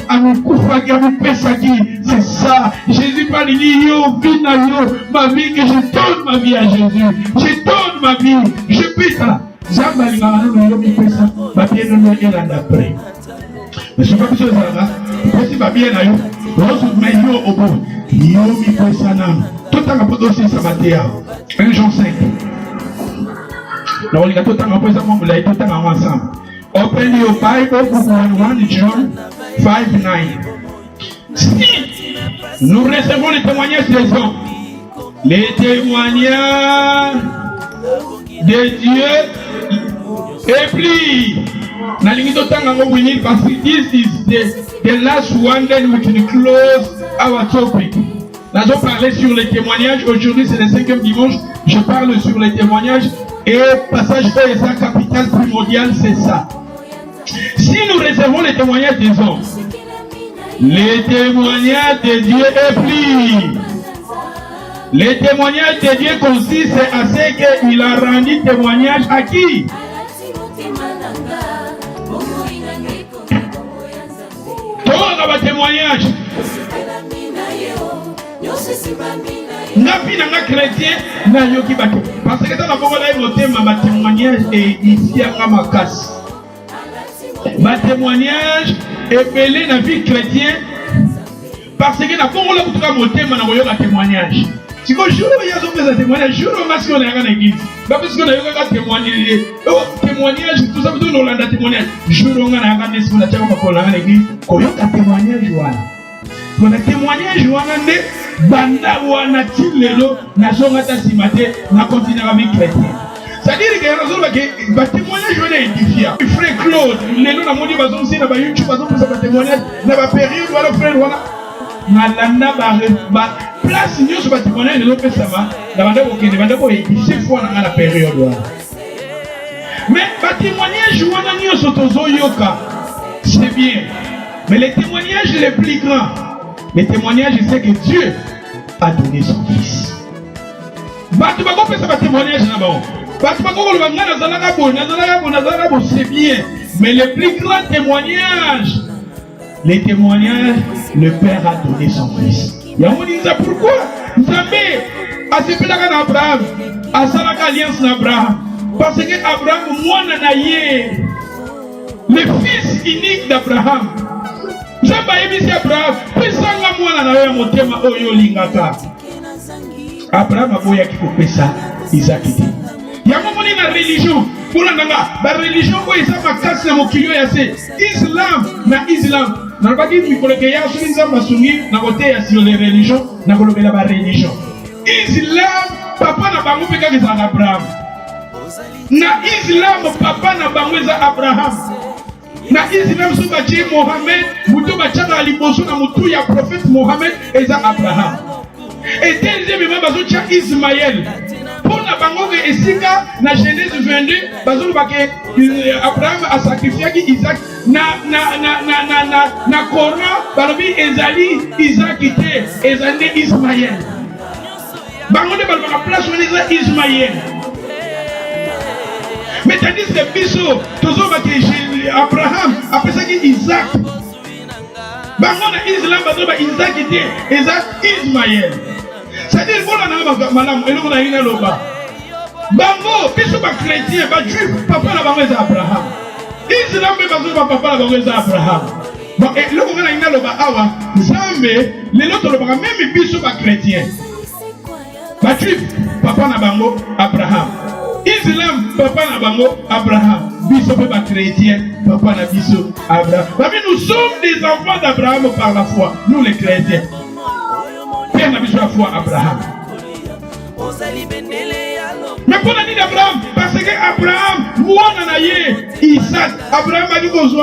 à nous couvrir, à nous pesaki. C'est ça. Jésus parle, il dit, yo, vie na yo, ma vie, que je donne ma vie à Jésus. Je donne ma vie. Je pisse là. J'aime la vie, ma bien nous est là d'après. Mais je ne sais pas si c'est ça. Si ma bien na yo, mais yo au bout. Yo, mi poissanam. Tout le temps, on aussi ça va dire. 1 Jean 5. Donc, tout le temps, on peut ensemble. Open your Bible, book 1 John 5:9. Si nous recevons les témoignages des hommes, les témoignages de Dieu, et puis, parce que this is the last one, then we can close our topic. Nous allons parler sur les témoignages. Aujourd'hui, c'est le 5e dimanche. Je parle sur les témoignages. Et passage PSA capital primordial, c'est ça. Si nous recevons les témoignages des hommes, les témoignages de Dieu est pris. Les témoignages de Dieu consistent à ce qu'il a rendu témoignage à qui? Toi, on a un témoignage. Ngapi nanga chrétien na yoki bato. Parce que dans la Congo là il thème ma témoignage et ici à ma casse. Ma témoignage est belé dans vie chrétien parce que na Congo là tout cas mon thème na yoka témoignage. Si vous jour il y a d'autres témoignages, jour on va se connaître dans l'église. Pas parce qu'on a yoka témoigner, témoignage tout ça tout dans la témoignage. Jour on a regardé ce qu'on a tellement pour dans l'église, qu'on yoka témoignage voilà. Qu'on a témoignage voilà né banda wana tilelo na zonga ta simate na continuer avec chrétien. C'est-à-dire que raison que ba témoignage wana édifiant. Frère Claude, lelo na moni bazon si na ba YouTube bazon pour ça ba témoignage na ba période wala frère wana na landa ba place nous sur ba témoignage lelo pe ça va na banda ko kende banda ko édifier fois na la période wana. Mais ba témoignage wana nyo sotozo yoka c'est bien. Mais les témoignages les plus grands, les témoignages c'est que Dieu a donné son fils. Batu bako pesa ba témoignage na ba. Batu bako ko banga na zalaka bo c'est bien. Mais le plus grand témoignage, les témoignages, le Père a donné son fils. Yamoni ça pourquoi? Nzambe a sepelaka na Abraham, a salaka alliance na Abraham. Parce que Abraham mwana na ye, le fils unique d'Abraham. Nzambe yebisi Abraham, pesanga mwana na yo motema oyo lingaka. Abraham aboyaki kopesa Isaac te. Yango moni na religion, pour nanga ba religion ko isa makasi na mokili ya se. Islam na baki mikoleke ya soki Nzambe asungi na kote ya sio les religions na kolobela ba religion. Islam papa na bango pe kaka za Abraham. Na Islam papa na bango za Abraham. Na Islam so bachi Mohammed muto bachaka liboso na mutu ya prophète Mohammed eza Abraham. Et deuxièmement bazocha Ismaël. Pour la bango que esika na Genèse 22 bazo bake Abraham a sacrifié Isaac na Coran balobi ezali Isaac te ezali Ismaël. Bango de balba place on eza Ismaël. Mais tandis que biso tozo bake Abraham après ça qui Isaac. Bango na Islam bazo ba Isaac te eza Ismaël. C'est-à-dire que madame, elle a une loba. Bango, biso ba chrétien, ba juif, papa la bango est Abraham. Islam be bazo ba papa la bango est Abraham. Bon, et le on a une loba awa, Nzambe, les autres loba même biso ba chrétien. Ba juif, papa la bango Abraham. Islam, papa la bango Abraham. Biso be ba chrétien, papa la biso Abraham. Mais nous sommes des enfants d'Abraham par la foi, nous les chrétiens. Père n'a besoin de foi Abraham. Mais pour la vie d'Abraham, parce que Abraham, moi nanaye, Isaac, Abraham a dit que je suis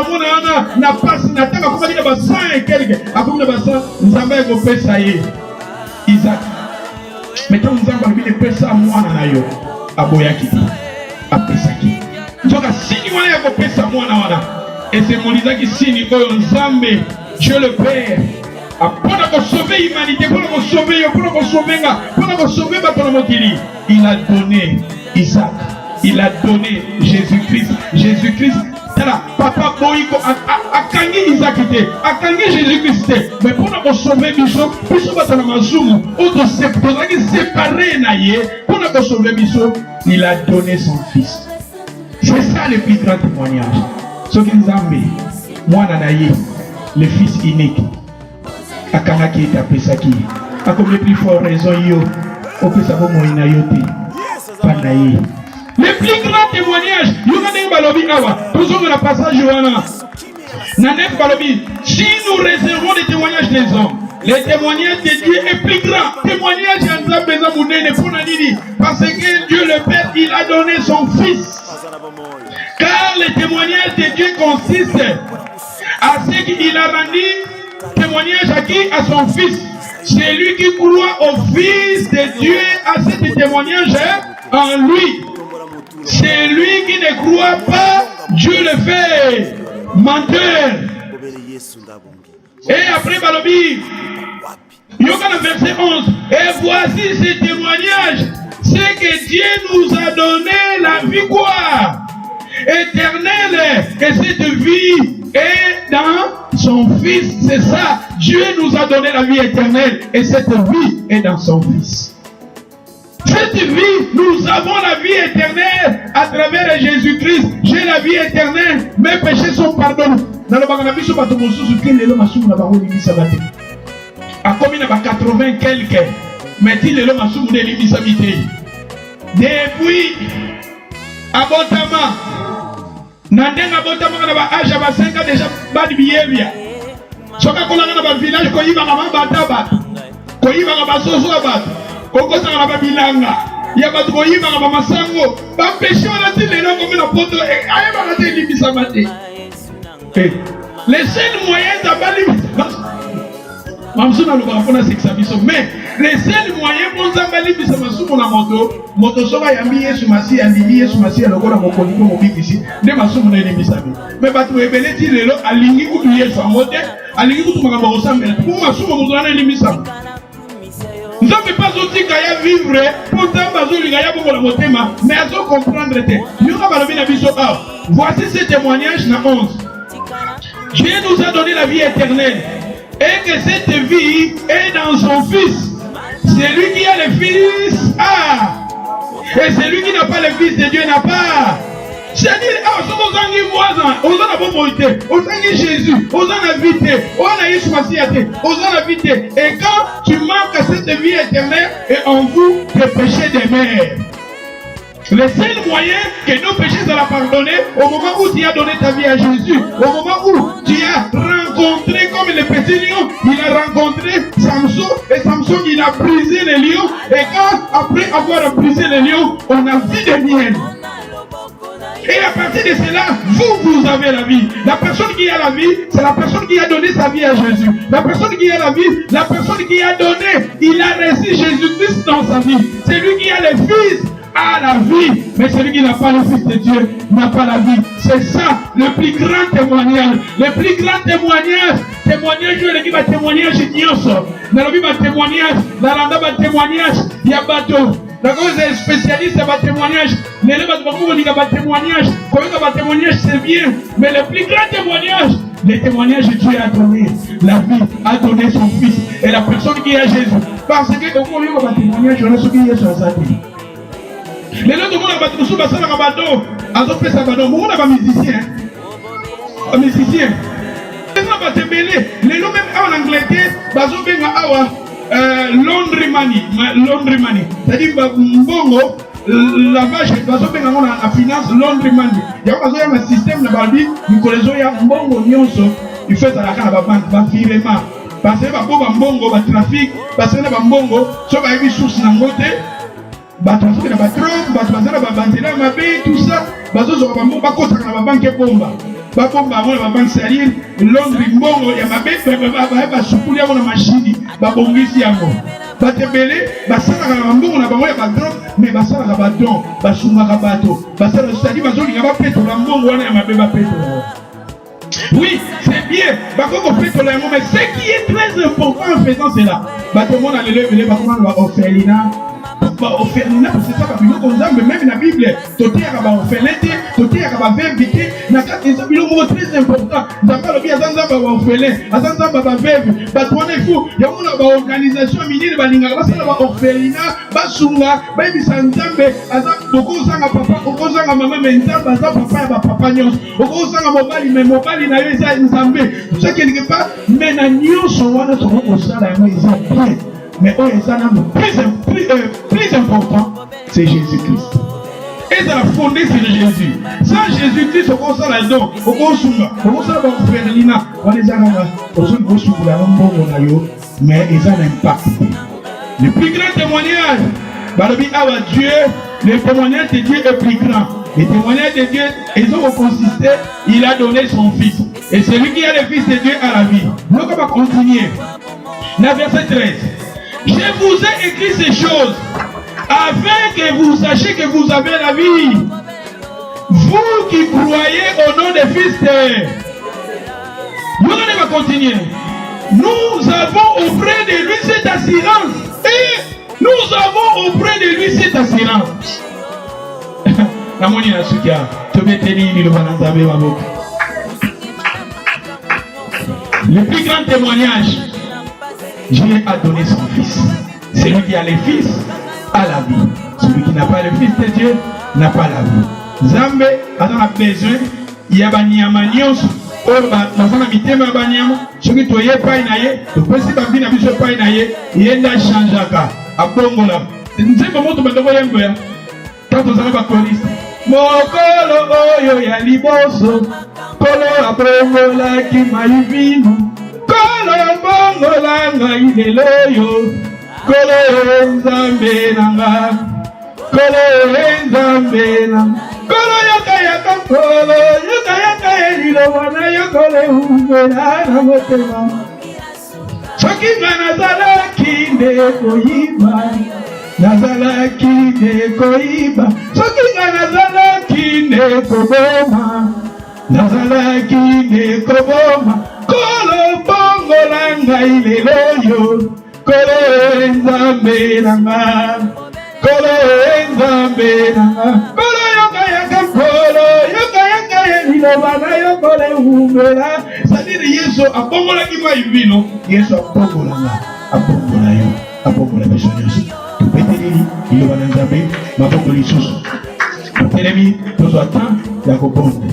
na passe, na tama comme dit na 100 et quelques, à comme na 100, nous avons un peu ça y est, Isaac. Maintenant nous avons envie de faire ça moi nanayo, aboyaki, apesaki. Donc si nous avons fait ça moi nana, et c'est mon Isaac qui signe que Nzambe, Dieu le Père. Pour sauver l'humanité, pour sauver il a donné Isaac, il a donné Jésus-Christ. Jésus-Christ, papa Boïko a gagné Isaac, a gagné Jésus-Christ. Mais pour nous sauver Bishop, pour nous séparer, pour nous sauver Bishop, il a donné son fils. C'est ça le plus grand témoignage. Ce qui nous a mis, moi Nanaye, le fils unique. Akanaki est appelé Saki. A comme le plus fort raison yo. Au plus ça va moïna yote. Panaï. Le plus grand témoignage. Yoganeng balobi awa. Toujours dans la passage Johanna. Nanek balobi. Si nous réservons les témoignages des hommes, les témoignages de Dieu est plus grand. Témoignage Yanza Beza Mounene Ponanini. Parce que Dieu le Père, il a donné son Fils. Car le témoignage de Dieu consiste à ce qu'il a rendu témoignage à qui? À son fils. C'est lui qui croit au Fils de Dieu, à ce témoignage en lui. C'est lui qui ne croit pas, Dieu le fait. Menteur. Et après Balobi, Yogan verset 11. Et voici ce témoignage. C'est que Dieu nous a donné la vie quoi? Éternelle. Et cette vie est dans son Fils. C'est ça. Dieu nous a donné la vie éternelle et cette vie est dans son Fils. Cette vie, nous avons la vie éternelle à travers Jésus-Christ. J'ai la vie éternelle. Mes péchés sont pardonnés. Dans le bagage, nous sommes à combien de 80 quelques, mais il est l'homme à soumu de l'immisabilité. Depuis Abotama, Nandeng Abotama, on a âge à 5 ans déjà, bad behavior. Soka kolanga na ba village ko yiba ngama bataba. Ko yiba ngaba soso abata. Ko kosa ngaba bilanga. Ya ba ko yiba ngaba masango. Ba péché on a dit les noms comme la poto et ayeba na te limisa mate. Les seuls moyens d'abali Mamsuna le barapona c'est que ça biso mais les seuls moyens pour zambali bisa masumo na moto soba yambi Yesu masi andi Yesu masi alokola mokoni ko mobiki ici ne masumo na limisa mais batu ebele ti lelo alingi kutu Yesu amote alingi kutu makamba osambela pour masumo moto na limisa nzambe pas otika ya vivre pourtant bazolinga ya bongo la motema mais azo comprendre te nyonga balobi na biso ah voici ce témoignage na 11 Dieu nous a donné la vie éternelle et que cette vie est dans son Fils. Celui qui a le Fils a. Et celui qui n'a pas le Fils de Dieu n'a pas. C'est-à-dire, on a voisin, on a bon moïté, on a Jésus, on a vité, on a Yeshua Massiaté, on a vité. Et quand tu manques à cette vie éternelle, et en vous, le péché des mères. Le seul moyen que nos péchés soient pardonnés, au moment où tu as donné ta vie à Jésus, au moment où tu as rencontré comme le petit lion, il a rencontré Samson, et Samson il a brisé les lions, et quand après avoir brisé les lions, on a vu des miel. Et à partir de cela, vous avez la vie. La personne qui a la vie, c'est la personne qui a donné sa vie à Jésus. La personne qui a la vie, la personne qui a donné, il a reçu Jésus-Christ dans sa vie. C'est lui qui a le Fils. A la vie, mais celui qui n'a pas le Fils de Dieu n'a pas la vie. C'est ça le plus grand témoignage. Le plus grand témoignage, qui va témoignage ignoso. Dans le vie va témoignage, dans la va témoignage, il y a bateau. D'accord, les spécialistes va témoignage. Les gens va témoignage. Quand va témoignage, c'est bien. Mais le plus grand témoignage, le témoignage que Dieu a donné, la vie a donné son Fils. Et la personne qui a Jésus. Parce que au moment où va témoignage, on a ce qui est sur sa vie. Les gens qui ont des bateaux, ils ont fait ça. Ils ont des musiciens. Les musiciens. Les gens qui ont les gens même en Angleterre, ils ont fait laundry money. C'est-à-dire, mbongo, lavage, ils ont fait la finance laundry money. Il y a un système de Barbie, nous connaissons mbongo nyonso, il fait ça à la banque, virement. Parce que mbongo, trafic, parce que mbongo, ça va être source dans le côté. Bato na batrom, bato bazana babantela mabe tout ça, bazo zo bambo bakota na banque bomba. Ba bomba na banque saline, Londres mbongo ya mabe ba supuli ya na machine, ba bongisi yango. Batebele, basala na mbongo na bango ya batrom, mais basala na baton, basunga ka bato. Basala sali bazo linga ba peto na mbongo wana ya mabe ba peto. Oui, c'est bien. Bakoko peto la mais ce qui est très important en faisant cela. Bato mona lele ba comment va orphelinat. Orphelinat, c'est ça que nous avons même dans la Bible. Toté à la orphelinat, toté à la vérité. N'a qu'à des mot très important. N'a pas le bien à orphelin, à Zanzamba veuve. Batouane fou. Il y a une organisation minière balinga. C'est la orphelinat, basunga, baby sanzambe. Azam beaucoup sanga papa, beaucoup sanga maman menza, bazam papa et papa nyos. Beaucoup sanga mobali, mais mobali n'a eu ça nzambe. Ce qui n'est pas, mais na nyos sont wana to ko sala ngo izambe. Mais oh, plus important, c'est Jésus-Christ. Et ça a fondé sur Jésus. Sans Jésus-Christ, on console la don, on console la Ferlina, on les a mais ils ont un impact. Le plus grand témoignage, Dieu, le témoignage de Dieu est plus grand. Le témoignage de Dieu, ils ont consisté, il a donné son Fils. Et celui qui a le Fils de Dieu a la vie. Donc on va continuer. Le verset 13. Je vous ai écrit ces choses afin que vous sachiez que vous avez la vie. Vous qui croyez au nom des Fils de... Nous allons continuer. Nous avons auprès de lui cette assurance. Et nous avons auprès de lui cette assurance. Le plus grand témoignage, Dieu a donné son fils. Celui qui a le fils a la vie. Celui qui n'a pas le fils de Dieu n'a pas la vie. Zambe a besoin, il y a banyama nyonso. Bazana mitema banyama, soki toye pai na ye, topesi bambina biso pai na ye, yenda changeaka, abongola. Nzembo moto bandoko yembo ya. Tato zana ba choriste. Mokolo oyo ya liboso, kolo abongola ki maivino. Kolo bongola ngai lelo yo, kolo nzambe nanga, kolo nzambe nanga, kolo yaka yaka kolo yaka yaka elilo wana yokole umbela na motema. Soki nga nazalaki nde koyiba, nazalaki nde koyiba. Soki nga nazalaki nde koboma, nazalaki nde koboma. Kolo bongola ngai lelo yo, kolo nzambe nanga, kolo nzambe nanga, kolo yoka yaka kolo yoka yaka elilo bana yokole umbela. C'est-à-dire Yesu abongola ki maivino, Yesu abongola nga, abongola yo, abongola biso nyonso. Tupeteli ilo bana nzambe maboko lisusu. Tutelemi tozwa temps ya kobonda.